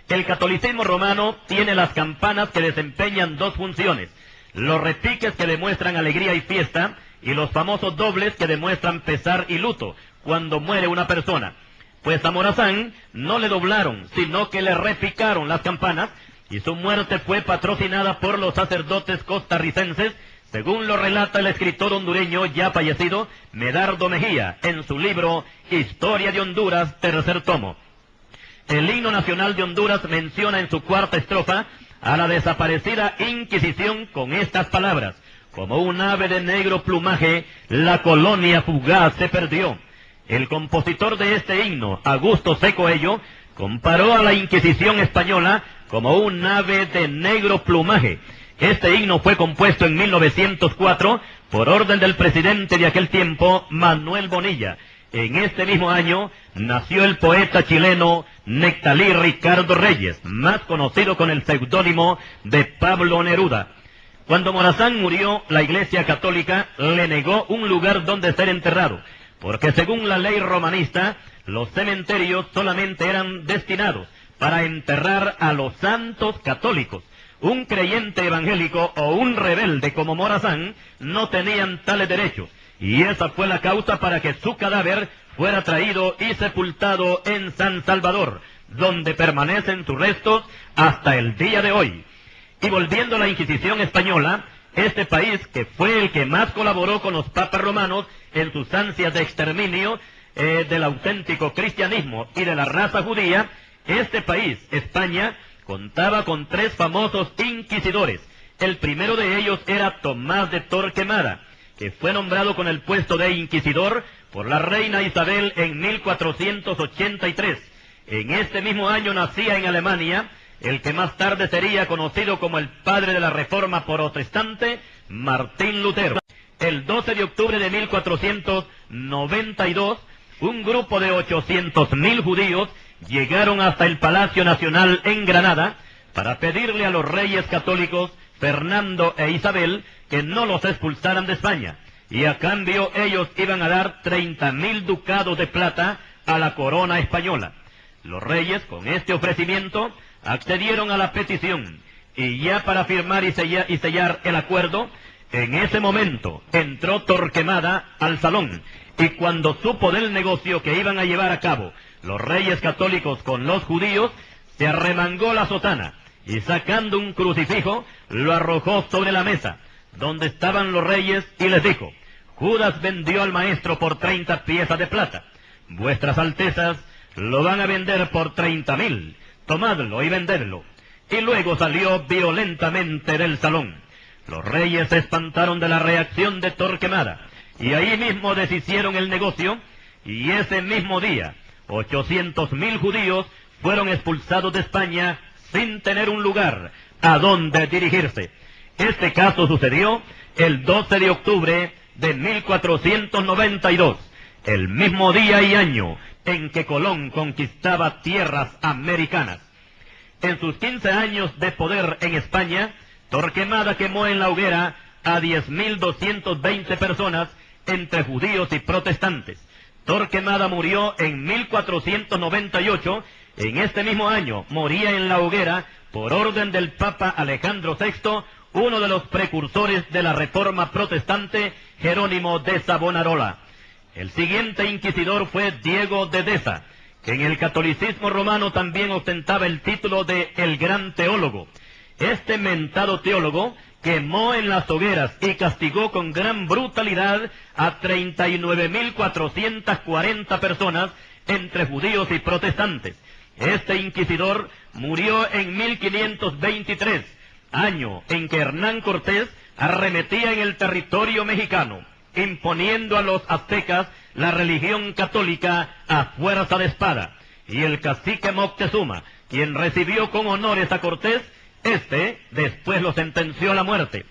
El catolicismo romano tiene las campanas que desempeñan dos funciones: los repiques que demuestran alegría y fiesta, y los famosos dobles que demuestran pesar y luto cuando muere una persona. Pues a Morazán no le doblaron, sino que le repicaron las campanas, y su muerte fue patrocinada por los sacerdotes costarricenses, según lo relata el escritor hondureño ya fallecido, Medardo Mejía, en su libro Historia de Honduras, tercer tomo. El himno nacional de Honduras menciona en su cuarta estrofa a la desaparecida Inquisición con estas palabras: como un ave de negro plumaje, la colonia fugaz se perdió. El compositor de este himno, Augusto C. Coello, comparó a la Inquisición española como un ave de negro plumaje. Este himno fue compuesto en 1904 por orden del presidente de aquel tiempo, Manuel Bonilla. En este mismo año nació el poeta chileno Nectalí Ricardo Reyes, más conocido con el seudónimo de Pablo Neruda. Cuando Morazán murió, la Iglesia Católica le negó un lugar donde ser enterrado, porque según la ley romanista, los cementerios solamente eran destinados para enterrar a los santos católicos. Un creyente evangélico o un rebelde como Morazán no tenían tales derechos, y esa fue la causa para que su cadáver fuera traído y sepultado en San Salvador, donde permanecen sus restos hasta el día de hoy. Y volviendo a la Inquisición española, este país, que fue el que más colaboró con los papas romanos en sus ansias de exterminio del auténtico cristianismo y de la raza judía, este país, España, contaba con tres famosos inquisidores. El primero de ellos era Tomás de Torquemada, que fue nombrado con el puesto de inquisidor por la reina Isabel en 1483. En este mismo año nacía en Alemania el que más tarde sería conocido como el padre de la Reforma protestante, Martín Lutero. El 12 de octubre de 1492, un grupo de 800.000 judíos llegaron hasta el Palacio Nacional en Granada para pedirle a los reyes católicos Fernando e Isabel que no los expulsaran de España, y a cambio ellos iban a dar 30.000 ducados de plata a la corona española. Los reyes, con este ofrecimiento, accedieron a la petición, y ya para firmar y sellar el acuerdo, en ese momento entró Torquemada al salón, y cuando supo del negocio que iban a llevar a cabo los reyes católicos con los judíos, se arremangó la sotana, y sacando un crucifijo, lo arrojó sobre la mesa, donde estaban los reyes, y les dijo: Judas vendió al maestro por 30 piezas de plata. Vuestras altezas lo van a vender por 30.000. Tomadlo y vendedlo. Y luego salió violentamente del salón. Los reyes se espantaron de la reacción de Torquemada, y ahí mismo deshicieron el negocio, y ese mismo día 800.000 judíos fueron expulsados de España sin tener un lugar a donde dirigirse. Este caso sucedió el 12 de octubre de 1492, el mismo día y año en que Colón conquistaba tierras americanas. En sus 15 años de poder en España, Torquemada quemó en la hoguera a 10.220 personas entre judíos y protestantes. Torquemada murió en 1498, en este mismo año moría en la hoguera, por orden del Papa Alejandro VI, uno de los precursores de la Reforma protestante, Jerónimo de Savonarola. El siguiente inquisidor fue Diego de Deza, que en el catolicismo romano también ostentaba el título de el gran teólogo. Este mentado teólogo, quemó en las hogueras y castigó con gran brutalidad a 39.440 personas entre judíos y protestantes. Este inquisidor murió en 1523, año en que Hernán Cortés arremetía en el territorio mexicano, imponiendo a los aztecas la religión católica a fuerza de espada. Y el cacique Moctezuma, quien recibió con honores a Cortés, después lo sentenció a la muerte.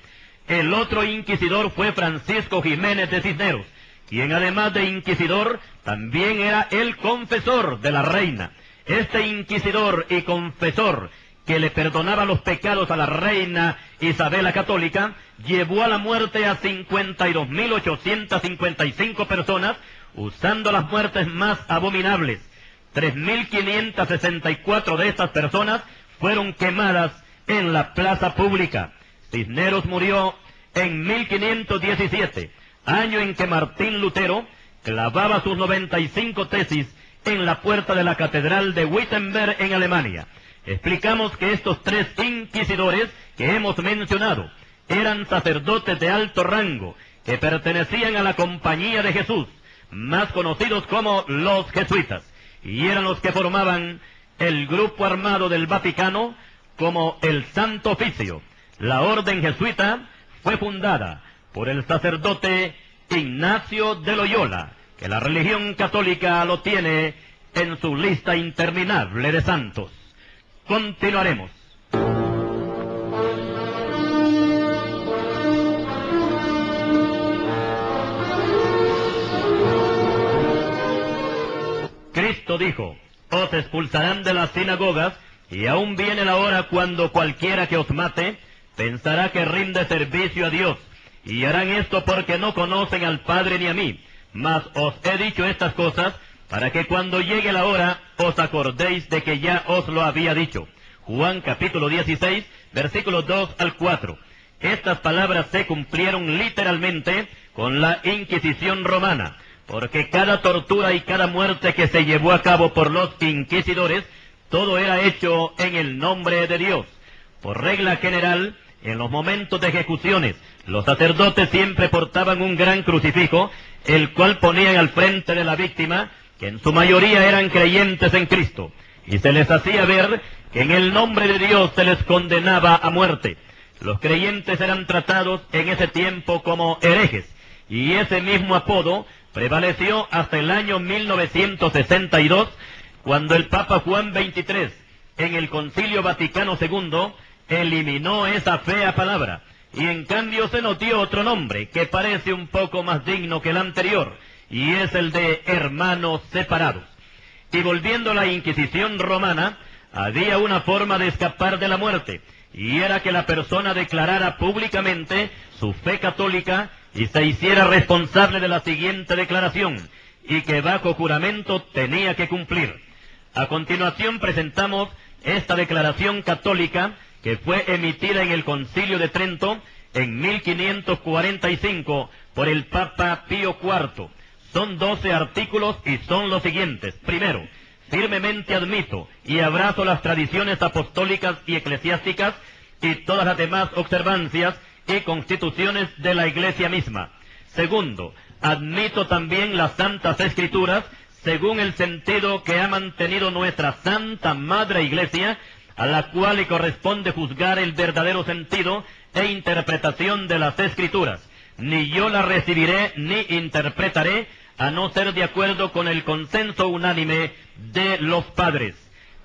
El otro inquisidor fue Francisco Jiménez de Cisneros, quien además de inquisidor, también era el confesor de la reina. Este inquisidor y confesor, que le perdonaba los pecados a la reina Isabel la Católica, llevó a la muerte a 52.855 personas, usando las muertes más abominables. 3.564 de estas personas fueron quemadas en la plaza pública. Cisneros murió en 1517, año en que Martín Lutero clavaba sus 95 tesis en la puerta de la Catedral de Wittenberg en Alemania. Explicamos que estos tres inquisidores que hemos mencionado eran sacerdotes de alto rango que pertenecían a la Compañía de Jesús, más conocidos como los jesuitas, y eran los que formaban el grupo armado del Vaticano como el Santo Oficio. La orden jesuita fue fundada por el sacerdote Ignacio de Loyola, que la religión católica lo tiene en su lista interminable de santos. Continuaremos. Cristo dijo: os expulsarán de las sinagogas, y aún viene la hora cuando cualquiera que os mate pensará que rinde servicio a Dios, y harán esto porque no conocen al Padre ni a mí. Mas os he dicho estas cosas para que cuando llegue la hora os acordéis de que ya os lo había dicho. Juan capítulo 16, versículos 2 al 4. Estas palabras se cumplieron literalmente con la Inquisición romana, porque cada tortura y cada muerte que se llevó a cabo por los inquisidores, todo era hecho en el nombre de Dios. Por regla general, en los momentos de ejecuciones, los sacerdotes siempre portaban un gran crucifijo, el cual ponían al frente de la víctima, que en su mayoría eran creyentes en Cristo, y se les hacía ver que en el nombre de Dios se les condenaba a muerte. Los creyentes eran tratados en ese tiempo como herejes, y ese mismo apodo prevaleció hasta el año 1962, cuando el Papa Juan XXIII, en el Concilio Vaticano II, eliminó esa fea palabra, y en cambio se nos dio otro nombre, que parece un poco más digno que el anterior, y es el de hermanos separados. Y volviendo a la Inquisición romana, había una forma de escapar de la muerte, y era que la persona declarara públicamente su fe católica y se hiciera responsable de la siguiente declaración, y que bajo juramento tenía que cumplir. A continuación presentamos esta declaración católica que fue emitida en el Concilio de Trento en 1545 por el Papa Pío IV. Son 12 artículos y son los siguientes. Primero, firmemente admito y abrazo las tradiciones apostólicas y eclesiásticas y todas las demás observancias y constituciones de la Iglesia misma. Segundo, admito también las Santas Escrituras según el sentido que ha mantenido nuestra Santa Madre Iglesia, a la cual le corresponde juzgar el verdadero sentido e interpretación de las Escrituras. Ni yo la recibiré ni interpretaré a no ser de acuerdo con el consenso unánime de los padres.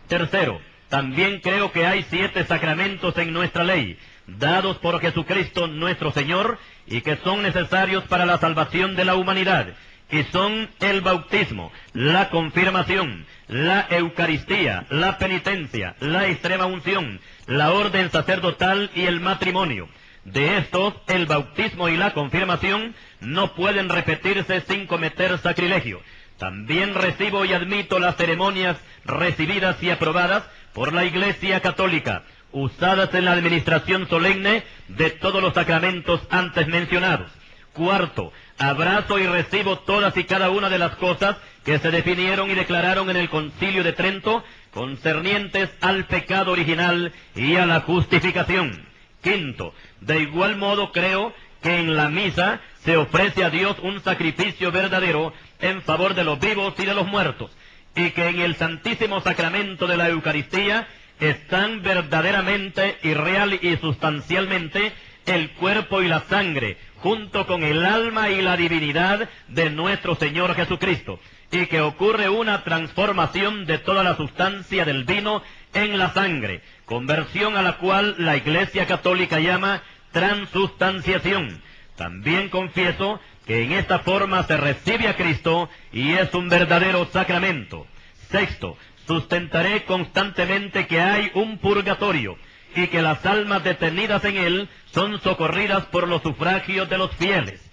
Tercero, también creo que hay 7 sacramentos en nuestra ley, dados por Jesucristo nuestro Señor, y que son necesarios para la salvación de la humanidad, y son el bautismo, la confirmación, la Eucaristía, la penitencia, la extrema unción, la orden sacerdotal y el matrimonio. De estos, el bautismo y la confirmación no pueden repetirse sin cometer sacrilegio. También recibo y admito las ceremonias recibidas y aprobadas por la Iglesia Católica, usadas en la administración solemne de todos los sacramentos antes mencionados. Cuarto, abrazo y recibo todas y cada una de las cosas que se definieron y declararon en el Concilio de Trento concernientes al pecado original y a la justificación. Quinto, de igual modo creo que en la misa se ofrece a Dios un sacrificio verdadero en favor de los vivos y de los muertos, y que en el Santísimo Sacramento de la Eucaristía están verdaderamente y real y sustancialmente el cuerpo y la sangre, junto con el alma y la divinidad de nuestro Señor Jesucristo, y que ocurre una transformación de toda la sustancia del vino en la sangre, conversión a la cual la Iglesia Católica llama transustanciación. También confieso que en esta forma se recibe a Cristo y es un verdadero sacramento. Sexto, sustentaré constantemente que hay un purgatorio y que las almas detenidas en él son socorridas por los sufragios de los fieles.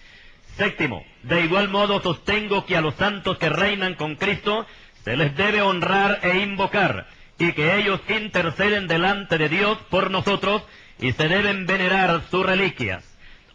Séptimo, de igual modo sostengo que a los santos que reinan con Cristo se les debe honrar e invocar, y que ellos interceden delante de Dios por nosotros y se deben venerar sus reliquias.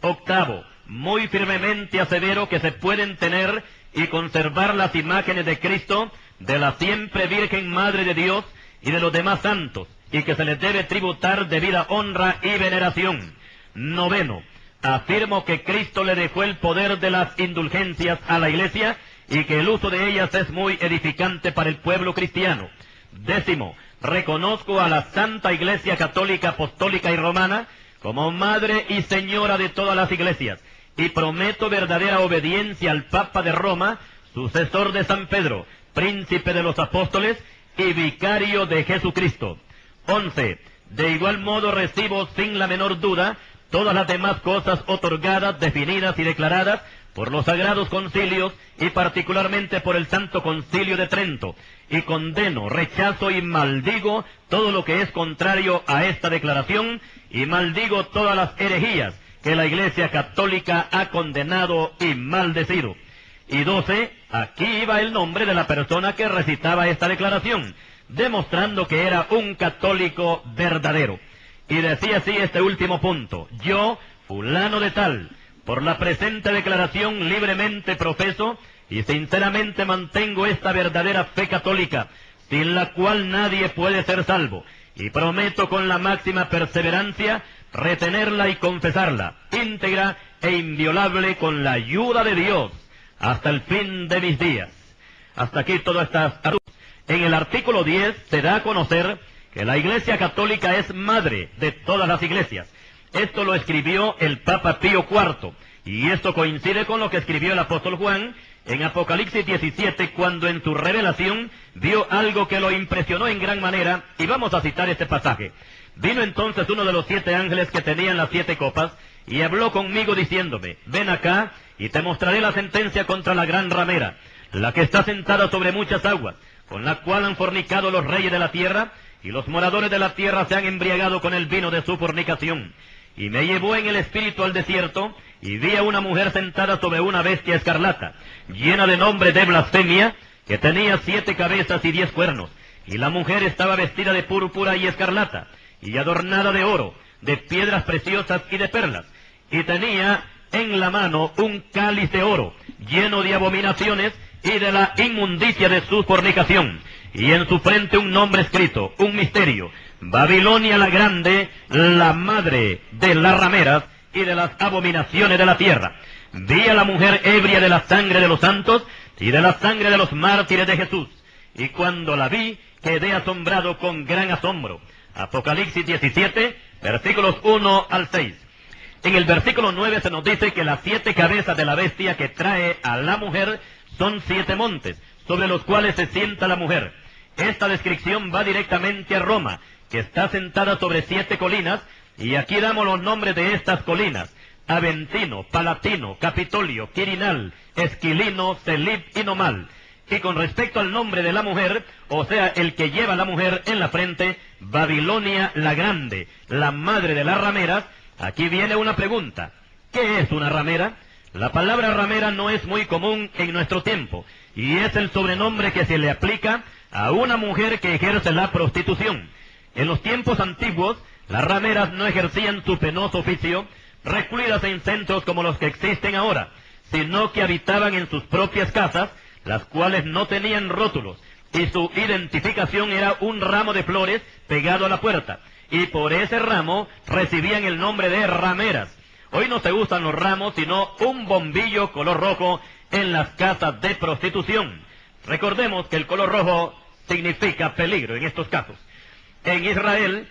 Octavo, muy firmemente asevero que se pueden tener y conservar las imágenes de Cristo, de la siempre Virgen Madre de Dios y de los demás santos, y que se les debe tributar debida honra y veneración. Noveno, afirmo que Cristo le dejó el poder de las indulgencias a la Iglesia y que el uso de ellas es muy edificante para el pueblo cristiano. Décimo, reconozco a la Santa Iglesia Católica, Apostólica y Romana como Madre y Señora de todas las iglesias, y prometo verdadera obediencia al Papa de Roma, sucesor de San Pedro, príncipe de los apóstoles y vicario de Jesucristo. 11. De igual modo recibo sin la menor duda todas las demás cosas otorgadas, definidas y declaradas por los sagrados concilios y particularmente por el Santo Concilio de Trento, y condeno, rechazo y maldigo todo lo que es contrario a esta declaración, y maldigo todas las herejías que la Iglesia Católica ha condenado y maldecido. Y 12, aquí iba el nombre de la persona que recitaba esta declaración, demostrando que era un católico verdadero. Y decía así este último punto: yo, fulano de tal, por la presente declaración libremente profeso y sinceramente mantengo esta verdadera fe católica, sin la cual nadie puede ser salvo, y prometo con la máxima perseverancia retenerla y confesarla, íntegra e inviolable con la ayuda de Dios, hasta el fin de mis días. Hasta aquí todas estas. En el artículo 10 se da a conocer que la Iglesia Católica es madre de todas las iglesias. Esto lo escribió el Papa Pío IV, y esto coincide con lo que escribió el apóstol Juan en Apocalipsis 17, cuando en su revelación vio algo que lo impresionó en gran manera, y vamos a citar este pasaje. Vino entonces uno de los 7 ángeles que tenían las 7 copas, y habló conmigo diciéndome: ven acá, y te mostraré la sentencia contra la gran ramera, la que está sentada sobre muchas aguas, con la cual han fornicado los reyes de la tierra, y los moradores de la tierra se han embriagado con el vino de su fornicación. Y me llevó en el espíritu al desierto, y vi a una mujer sentada sobre una bestia escarlata, llena de nombre de blasfemia, que tenía 7 cabezas y 10 cuernos, y la mujer estaba vestida de púrpura y escarlata, y adornada de oro, de piedras preciosas y de perlas, y tenía en la mano un cáliz de oro, lleno de abominaciones y de la inmundicia de su fornicación, y en su frente un nombre escrito, un misterio: Babilonia la Grande, la madre de las rameras y de las abominaciones de la tierra. Vi a la mujer ebria de la sangre de los santos y de la sangre de los mártires de Jesús, y cuando la vi quedé asombrado con gran asombro. Apocalipsis 17, versículos 1 al 6. En el versículo 9 se nos dice que las 7 cabezas de la bestia que trae a la mujer son 7 montes, sobre los cuales se sienta la mujer. Esta descripción va directamente a Roma, que está sentada sobre 7 colinas, y aquí damos los nombres de estas colinas: Aventino, Palatino, Capitolio, Quirinal, Esquilino, Celip y Nomal. Y con respecto al nombre de la mujer, o sea, el que lleva a la mujer en la frente, Babilonia la Grande, la madre de las rameras, aquí viene una pregunta: ¿qué es una ramera? La palabra ramera no es muy común en nuestro tiempo, y es el sobrenombre que se le aplica a una mujer que ejerce la prostitución. En los tiempos antiguos, las rameras no ejercían su penoso oficio recluidas en centros como los que existen ahora, sino que habitaban en sus propias casas, las cuales no tenían rótulos, y su identificación era un ramo de flores pegado a la puerta, y por ese ramo recibían el nombre de rameras. Hoy no se usan los ramos, sino un bombillo color rojo en las casas de prostitución. Recordemos que el color rojo significa peligro en estos casos. En Israel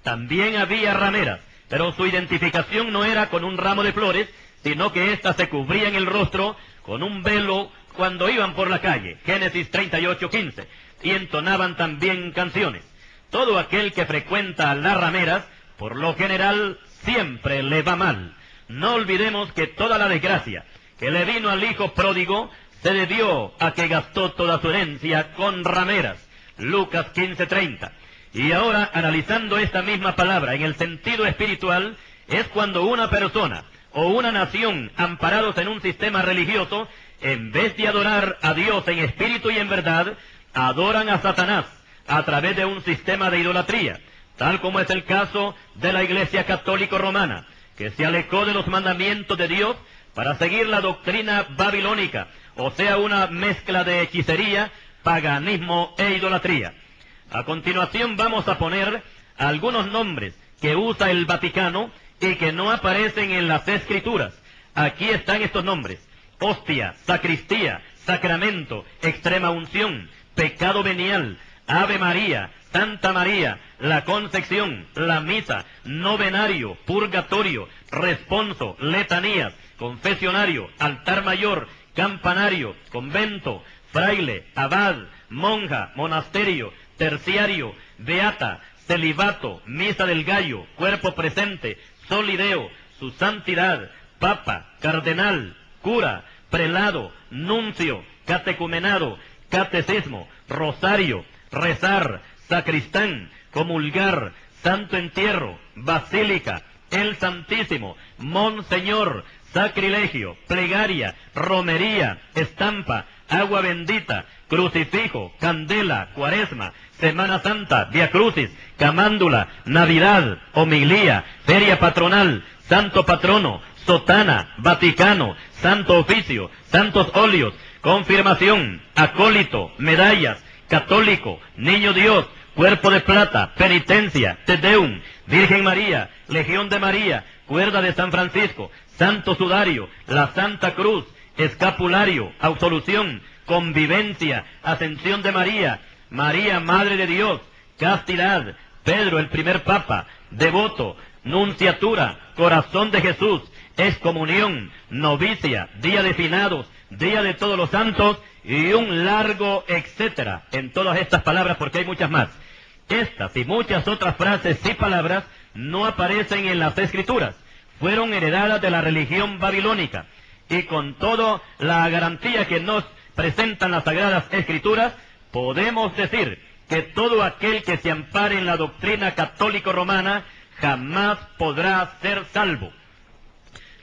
también había rameras, pero su identificación no era con un ramo de flores, sino que éstas se cubrían el rostro con un velo cuando iban por la calle, Génesis 38:15, y entonaban también canciones. Todo aquel que frecuenta las rameras, por lo general, siempre le va mal. No olvidemos que toda la desgracia que le vino al hijo pródigo se debió a que gastó toda su herencia con rameras, Lucas 15:30. Y ahora, analizando esta misma palabra en el sentido espiritual, es cuando una persona o una nación, amparados en un sistema religioso, en vez de adorar a Dios en espíritu y en verdad, adoran a Satanás a través de un sistema de idolatría, tal como es el caso de la Iglesia Católica Romana, que se alejó de los mandamientos de Dios para seguir la doctrina babilónica, o sea, una mezcla de hechicería, paganismo e idolatría. A continuación vamos a poner algunos nombres que usa el Vaticano y que no aparecen en las Escrituras. Aquí están estos nombres: hostia, sacristía, sacramento, extrema unción, pecado venial, Ave María, Santa María, la Concepción, la misa, novenario, purgatorio, responso, letanías, confesionario, altar mayor, campanario, convento, fraile, abad, monja, monasterio, terciario, beata, celibato, misa del gallo, cuerpo presente, solideo, su santidad, papa, cardenal, cura, prelado, nuncio, catecumenado, catecismo, rosario, rezar, sacristán, comulgar, santo entierro, basílica, el Santísimo, monseñor, sacrilegio, plegaria, romería, estampa, agua bendita, crucifijo, candela, cuaresma, Semana Santa, Via Crucis, camándula, Navidad, homilía, feria patronal, santo patrono, sotana, Vaticano, santo oficio, santos óleos, confirmación, acólito, medallas, católico, niño Dios, cuerpo de plata, penitencia, Te Deum, Virgen María, Legión de María, cuerda de San Francisco, santo sudario, la Santa Cruz, escapulario, absolución, convivencia, ascensión de María, María, Madre de Dios, castidad, Pedro, el primer Papa, devoto, nunciatura, corazón de Jesús, excomunión, novicia, día de finados, día de todos los santos, y un largo etcétera en todas estas palabras, porque hay muchas más. Estas y muchas otras frases y palabras no aparecen en las Escrituras. Fueron heredadas de la religión babilónica, y con toda la garantía que nos presentan las Sagradas Escrituras, podemos decir que todo aquel que se ampare en la doctrina católico-romana jamás podrá ser salvo.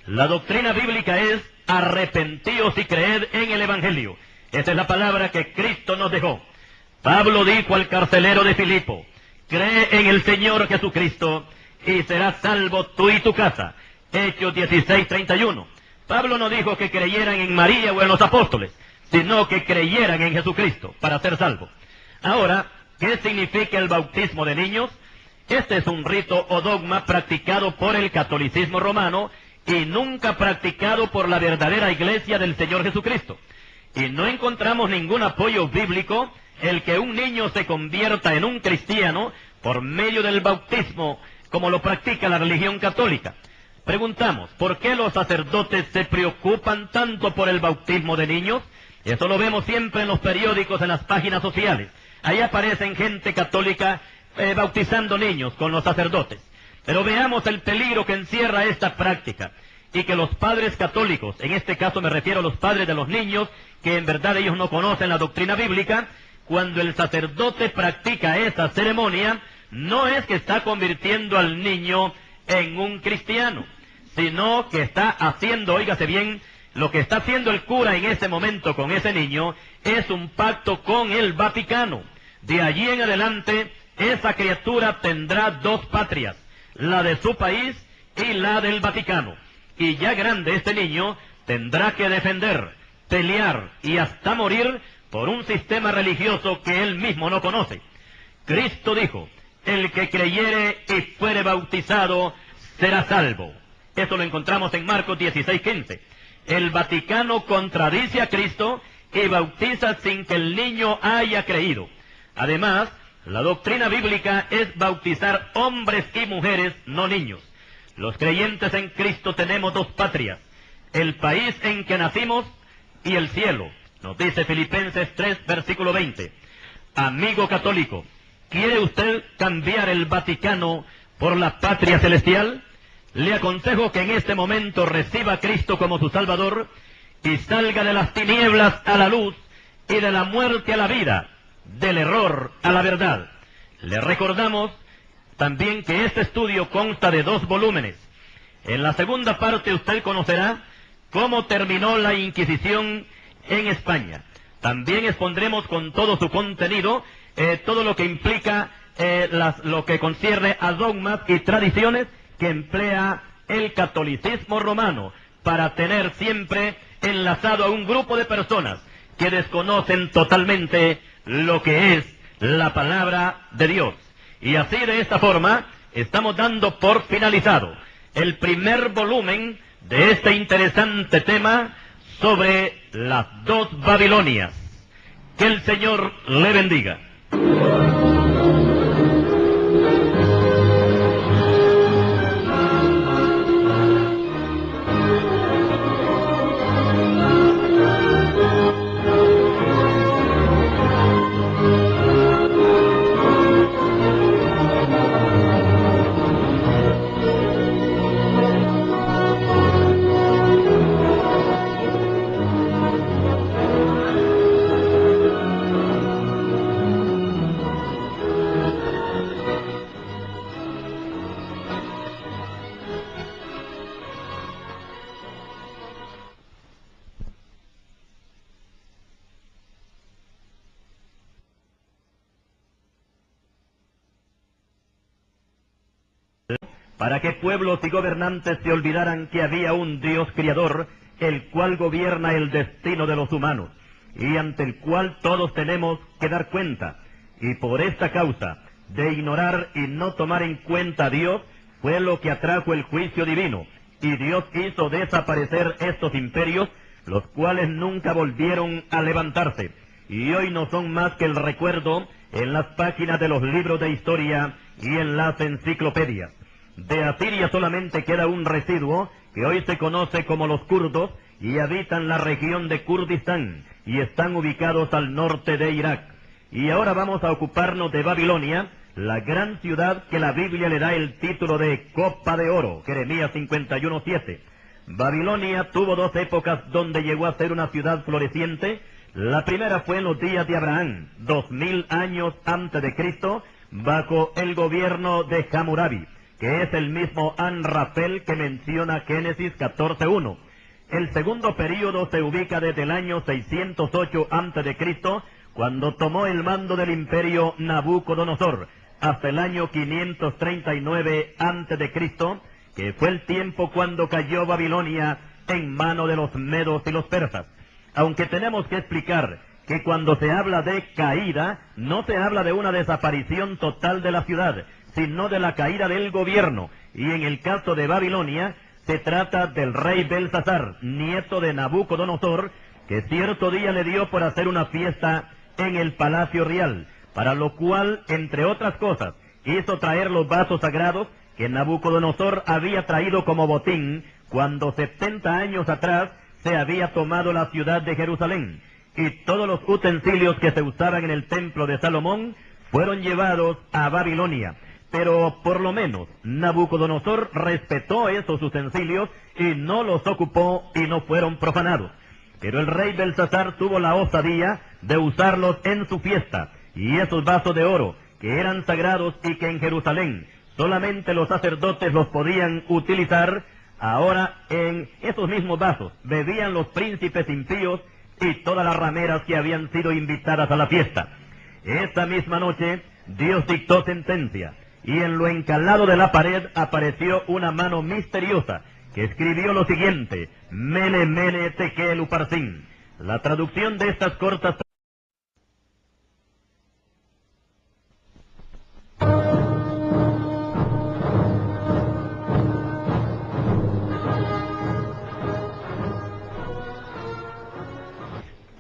La doctrina bíblica es: arrepentíos y creed en el Evangelio. Esa es la palabra que Cristo nos dejó. Pablo dijo al carcelero de Filipo: cree en el Señor Jesucristo y serás salvo tú y tu casa. Hechos 16:31. Pablo no dijo que creyeran en María o en los apóstoles, sino que creyeran en Jesucristo para ser salvos. Ahora, ¿qué significa el bautismo de niños? Este es un rito o dogma practicado por el catolicismo romano y nunca practicado por la verdadera Iglesia del Señor Jesucristo. Y no encontramos ningún apoyo bíblico el que un niño se convierta en un cristiano por medio del bautismo, como lo practica la religión católica. Preguntamos, ¿por qué los sacerdotes se preocupan tanto por el bautismo de niños? Eso lo vemos siempre en los periódicos, en las páginas sociales. Ahí aparecen gente católica bautizando niños con los sacerdotes. Pero veamos el peligro que encierra esta práctica, y que los padres católicos, en este caso me refiero a los padres de los niños, que en verdad ellos no conocen la doctrina bíblica, cuando el sacerdote practica esa ceremonia, no es que está convirtiendo al niño en un cristiano, sino que está haciendo, óigase bien, lo que está haciendo el cura en ese momento con ese niño es un pacto con el Vaticano. De allí en adelante, esa criatura tendrá dos patrias, la de su país y la del Vaticano. Y ya grande este niño tendrá que defender, pelear y hasta morir por un sistema religioso que él mismo no conoce. Cristo dijo el que creyere y fuere bautizado será salvo. Esto lo encontramos en Marcos 16:15. El Vaticano contradice a Cristo y bautiza sin que el niño haya creído. Además, la doctrina bíblica es bautizar hombres y mujeres, no niños. Los creyentes en Cristo tenemos dos patrias: el país en que nacimos y el cielo. Nos dice Filipenses 3, versículo 20. Amigo católico, ¿quiere usted cambiar el Vaticano por la patria celestial? Le aconsejo que en este momento reciba a Cristo como su Salvador y salga de las tinieblas a la luz y de la muerte a la vida, del error a la verdad. Le recordamos también que este estudio consta de 2 volúmenes. En la segunda parte usted conocerá cómo terminó la Inquisición en España. También expondremos con todo su contenido todo lo que implica lo que concierne a dogmas y tradiciones que emplea el catolicismo romano para tener siempre enlazado a un grupo de personas que desconocen totalmente lo que es la palabra de Dios. Y así, de esta forma, estamos dando por finalizado el primer volumen de este interesante tema sobre las 2 Babilonias. Que el Señor le bendiga. Para que pueblos y gobernantes se olvidaran que había un Dios criador, el cual gobierna el destino de los humanos, y ante el cual todos tenemos que dar cuenta. Y por esta causa, de ignorar y no tomar en cuenta a Dios, fue lo que atrajo el juicio divino, y Dios hizo desaparecer estos imperios, los cuales nunca volvieron a levantarse, y hoy no son más que el recuerdo en las páginas de los libros de historia y en las enciclopedias. De Asiria solamente queda un residuo que hoy se conoce como los kurdos y habitan la región de Kurdistán y están ubicados al norte de Irak. Y ahora vamos a ocuparnos de Babilonia, la gran ciudad que la Biblia le da el título de Copa de Oro, Jeremías 51:7. Babilonia tuvo 2 épocas donde llegó a ser una ciudad floreciente. La primera fue en los días de Abraham, 2000 años antes de Cristo, bajo el gobierno de Hammurabi, que es el mismo Anrafel que menciona Génesis 14:1. El segundo período se ubica desde el año 608 a.C., cuando tomó el mando del imperio Nabucodonosor, hasta el año 539 a.C., que fue el tiempo cuando cayó Babilonia en mano de los medos y los persas. Aunque tenemos que explicar que cuando se habla de caída, no se habla de una desaparición total de la ciudad, sino de la caída del gobierno, y en el caso de Babilonia se trata del rey Belsasar, nieto de Nabucodonosor, que cierto día le dio por hacer una fiesta en el palacio real, para lo cual, entre otras cosas, hizo traer los vasos sagrados que Nabucodonosor había traído como botín cuando 70 años atrás se había tomado la ciudad de Jerusalén, y todos los utensilios que se usaban en el templo de Salomón fueron llevados a Babilonia. Pero por lo menos Nabucodonosor respetó esos utensilios y no los ocupó y no fueron profanados. Pero el rey Belsasar tuvo la osadía de usarlos en su fiesta, y esos vasos de oro, que eran sagrados y que en Jerusalén solamente los sacerdotes los podían utilizar, ahora en esos mismos vasos bebían los príncipes impíos y todas las rameras que habían sido invitadas a la fiesta. Esa misma noche Dios dictó sentencia, y en lo encalado de la pared apareció una mano misteriosa que escribió lo siguiente: Mene, Mene, Tekel, Uparsin. La traducción de estas cortas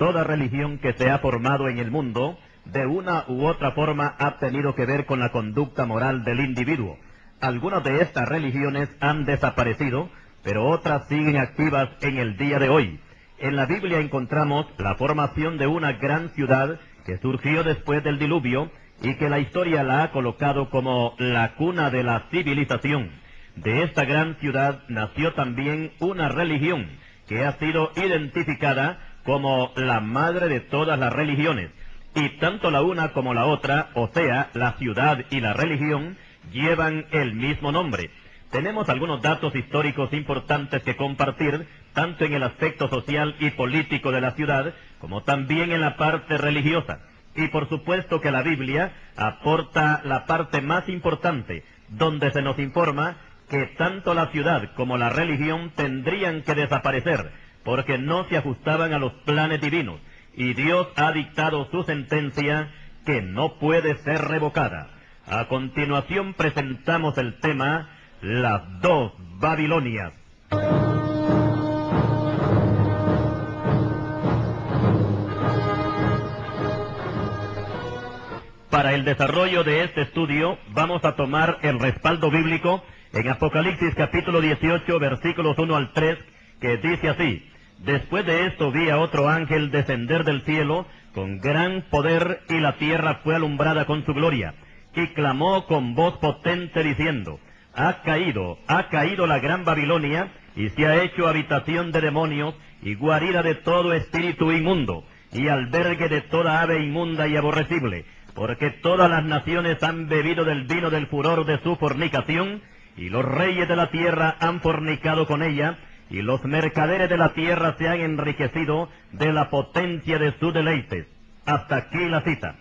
Toda religión que se ha formado en el mundo, de una u otra forma ha tenido que ver con la conducta moral del individuo. Algunas de estas religiones han desaparecido, pero otras siguen activas en el día de hoy. En la Biblia encontramos la formación de una gran ciudad que surgió después del diluvio y que la historia la ha colocado como la cuna de la civilización. De esta gran ciudad nació también una religión que ha sido identificada como la madre de todas las religiones. Y tanto la una como la otra, o sea, la ciudad y la religión, llevan el mismo nombre. Tenemos algunos datos históricos importantes que compartir, tanto en el aspecto social y político de la ciudad, como también en la parte religiosa. Y por supuesto que la Biblia aporta la parte más importante, donde se nos informa que tanto la ciudad como la religión tendrían que desaparecer, porque no se ajustaban a los planes divinos, y Dios ha dictado su sentencia que no puede ser revocada. A continuación presentamos el tema Las dos Babilonias. Para el desarrollo de este estudio vamos a tomar el respaldo bíblico en Apocalipsis capítulo 18 versículos 1 al 3, que dice así: Después de esto vi a otro ángel descender del cielo con gran poder, y la tierra fue alumbrada con su gloria, y clamó con voz potente diciendo: ha caído la gran Babilonia, y se ha hecho habitación de demonios, y guarida de todo espíritu inmundo, y albergue de toda ave inmunda y aborrecible, porque todas las naciones han bebido del vino del furor de su fornicación, y los reyes de la tierra han fornicado con ella, y los mercaderes de la tierra se han enriquecido de la potencia de sus deleites. Hasta aquí la cita.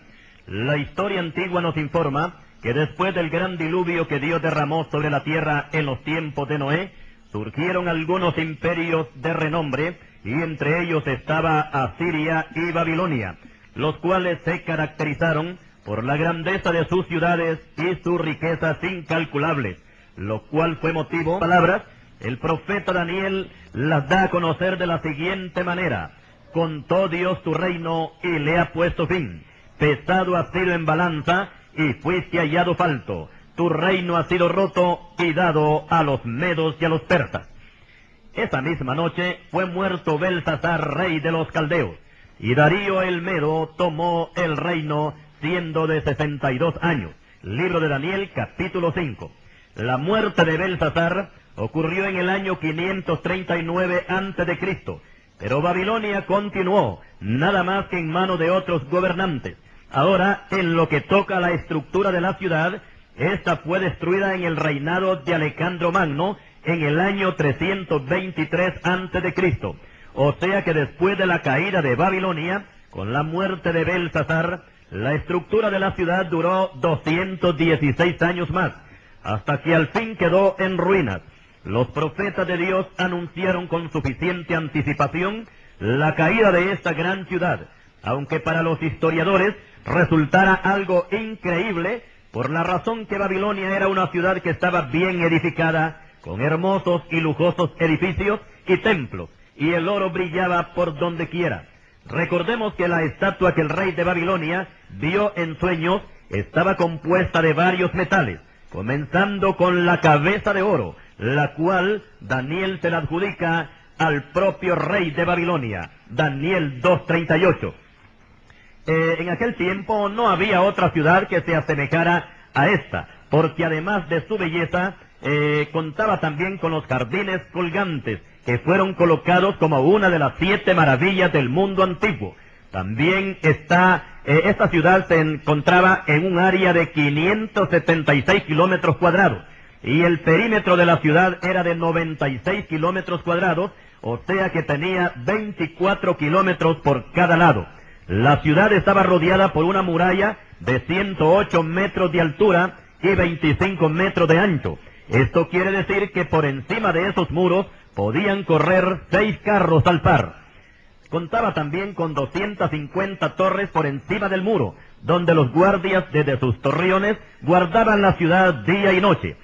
La historia antigua nos informa que después del gran diluvio que Dios derramó sobre la tierra en los tiempos de Noé, surgieron algunos imperios de renombre, y entre ellos estaba Asiria y Babilonia, los cuales se caracterizaron por la grandeza de sus ciudades y sus riquezas incalculables, lo cual fue motivo, palabras, el profeta Daniel las da a conocer de la siguiente manera: contó Dios tu reino y le ha puesto fin, pesado ha sido en balanza y fuiste hallado falto, tu reino ha sido roto y dado a los medos y a los persas. Esa misma noche fue muerto Belsasar, rey de los caldeos, y Darío el Medo tomó el reino siendo de 62 años. Libro de Daniel, capítulo 5. La muerte de Belsasar ocurrió en el año 539 a.C., pero Babilonia continuó, nada más que en manos de otros gobernantes. Ahora, en lo que toca a la estructura de la ciudad, esta fue destruida en el reinado de Alejandro Magno en el año 323 a.C., o sea que después de la caída de Babilonia, con la muerte de Belsasar, la estructura de la ciudad duró 216 años más, hasta que al fin quedó en ruinas. Los profetas de Dios anunciaron con suficiente anticipación la caída de esta gran ciudad, aunque para los historiadores resultara algo increíble, por la razón que Babilonia era una ciudad que estaba bien edificada, con hermosos y lujosos edificios y templos, y el oro brillaba por donde quiera. Recordemos que la estatua que el rey de Babilonia vio en sueños estaba compuesta de varios metales, comenzando con la cabeza de oro, la cual Daniel se la adjudica al propio rey de Babilonia. Daniel 2:38. En aquel tiempo no había otra ciudad que se asemejara a esta, porque además de su belleza, contaba también con los jardines colgantes, que fueron colocados como una de las 7 maravillas del mundo antiguo. También esta ciudad se encontraba en un área de 576 kilómetros cuadrados, y el perímetro de la ciudad era de 96 kilómetros cuadrados, o sea que tenía 24 kilómetros por cada lado. La ciudad estaba rodeada por una muralla de 108 metros de altura y 25 metros de ancho. Esto quiere decir que por encima de esos muros podían correr 6 carros al par. Contaba también con 250 torres por encima del muro, donde los guardias desde sus torreones guardaban la ciudad día y noche.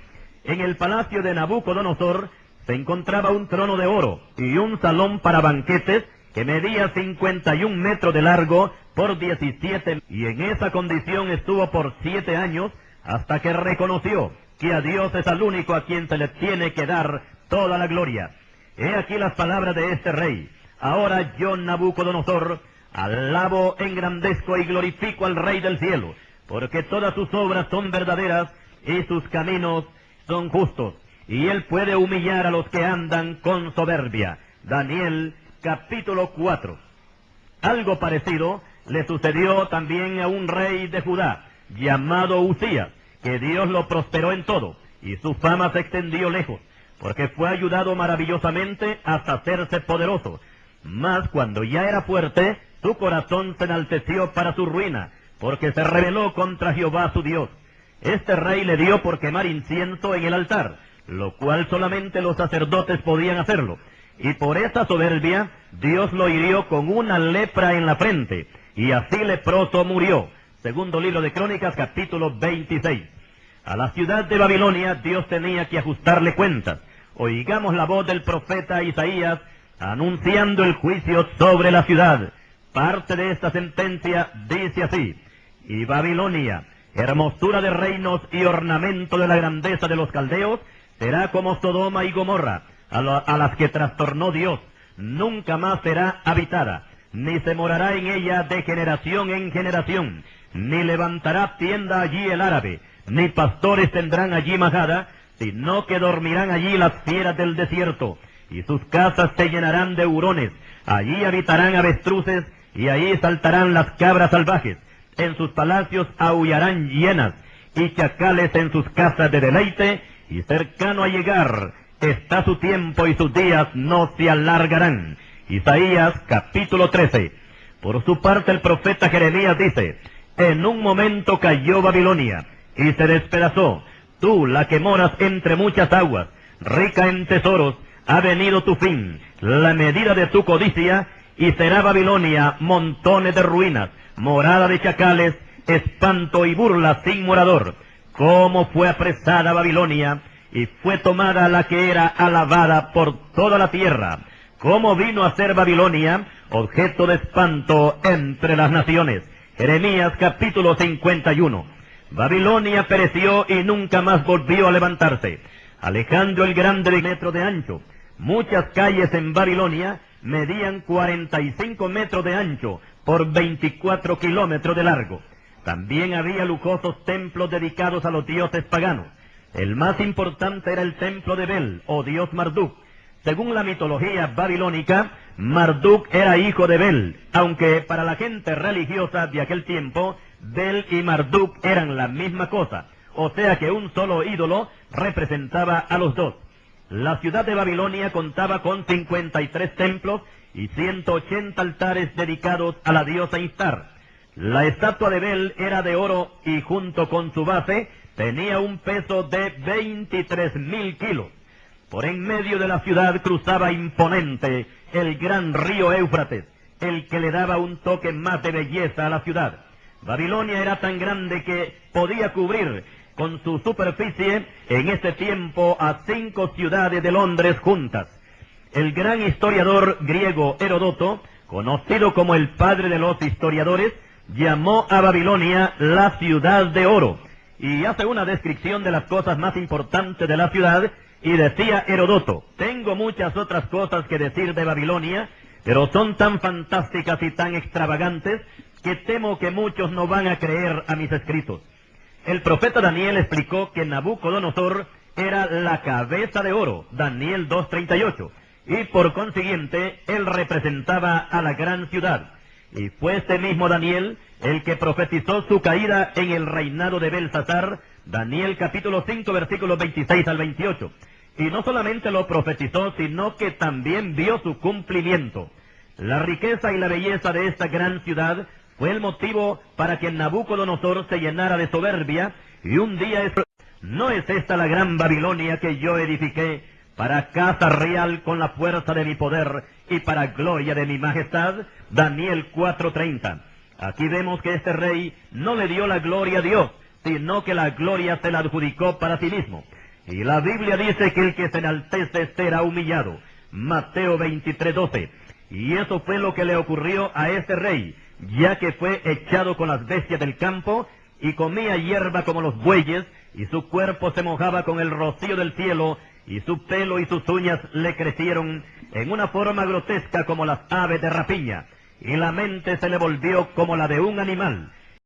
En el palacio de Nabucodonosor se encontraba un trono de oro y un salón para banquetes que medía 51 metros de largo por 17, y en esa condición estuvo por 7 años, hasta que reconoció que a Dios es al único a quien se le tiene que dar toda la gloria. He aquí las palabras de este rey: ahora yo, Nabucodonosor, alabo, engrandezco y glorifico al Rey del cielo, porque todas sus obras son verdaderas y sus caminos son justos, y él puede humillar a los que andan con soberbia. Daniel capítulo 4. Algo parecido le sucedió también a un rey de Judá, llamado Usías, que Dios lo prosperó en todo, y su fama se extendió lejos, porque fue ayudado maravillosamente hasta hacerse poderoso. Mas cuando ya era fuerte, su corazón se enalteció para su ruina, porque se rebeló contra Jehová su Dios. Este rey le dio por quemar incienso en el altar, lo cual solamente los sacerdotes podían hacerlo. Y por esta soberbia, Dios lo hirió con una lepra en la frente, y así leproso murió. Segundo libro de Crónicas, capítulo 26. A la ciudad de Babilonia Dios tenía que ajustarle cuentas. Oigamos la voz del profeta Isaías anunciando el juicio sobre la ciudad. Parte de esta sentencia dice así: y Babilonia, hermosura de reinos y ornamento de la grandeza de los caldeos, será como Sodoma y Gomorra, a las que trastornó Dios. Nunca más será habitada, ni se morará en ella de generación en generación, ni levantará tienda allí el árabe, ni pastores tendrán allí majada, sino que dormirán allí las fieras del desierto, y sus casas se llenarán de hurones. Allí habitarán avestruces, y allí saltarán las cabras salvajes. En sus palacios aullarán hienas, y chacales en sus casas de deleite, y cercano a llegar está su tiempo, y sus días no se alargarán. Isaías capítulo 13. Por su parte el profeta Jeremías dice: en un momento cayó Babilonia, y se despedazó. Tú, la que moras entre muchas aguas, rica en tesoros, ha venido tu fin, la medida de tu codicia, y será Babilonia montones de ruinas, morada de chacales, espanto y burla sin morador. Cómo fue apresada Babilonia, y fue tomada la que era alabada por toda la tierra. Cómo vino a ser Babilonia objeto de espanto entre las naciones. Jeremías capítulo 51. Babilonia pereció y nunca más volvió a levantarse. Alejandro el Grande de metros de ancho. Muchas calles en Babilonia medían 45 metros de ancho por 24 kilómetros de largo. También había lujosos templos dedicados a los dioses paganos. El más importante era el templo de Bel, o dios Marduk. Según la mitología babilónica, Marduk era hijo de Bel, aunque para la gente religiosa de aquel tiempo, Bel y Marduk eran la misma cosa, o sea que un solo ídolo representaba a los dos. La ciudad de Babilonia contaba con 53 templos y 180 altares dedicados a la diosa Istar. La estatua de Bel era de oro y junto con su base tenía un peso de 23.000 kilos. Por en medio de la ciudad cruzaba imponente el gran río Éufrates, el que le daba un toque más de belleza a la ciudad. Babilonia era tan grande que podía cubrir con su superficie en ese tiempo a 5 ciudades de Londres juntas. El gran historiador griego Heródoto, conocido como el padre de los historiadores, llamó a Babilonia la ciudad de oro, y hace una descripción de las cosas más importantes de la ciudad, y decía Heródoto: tengo muchas otras cosas que decir de Babilonia, pero son tan fantásticas y tan extravagantes que temo que muchos no van a creer a mis escritos. El profeta Daniel explicó que Nabucodonosor era la cabeza de oro, Daniel 2:38, y por consiguiente él representaba a la gran ciudad. Y fue este mismo Daniel el que profetizó su caída en el reinado de Belsasar, Daniel capítulo 5, versículos 26 al 28. Y no solamente lo profetizó, sino que también vio su cumplimiento. La riqueza y la belleza de esta gran ciudad fue el motivo para que Nabucodonosor se llenara de soberbia, y un día ¿no es esta la gran Babilonia que yo edifiqué para casa real con la fuerza de mi poder y para gloria de mi majestad? Daniel 4:30. Aquí vemos que este rey no le dio la gloria a Dios, sino que la gloria se la adjudicó para sí mismo. Y la Biblia dice que el que se enaltece será humillado. Mateo 23:12. Y eso fue lo que le ocurrió a este rey, ya que fue echado con las bestias del campo, y comía hierba como los bueyes, y su cuerpo se mojaba con el rocío del cielo, y su pelo y sus uñas le crecieron en una forma grotesca como las aves de rapiña, y la mente se le volvió como la de un animal,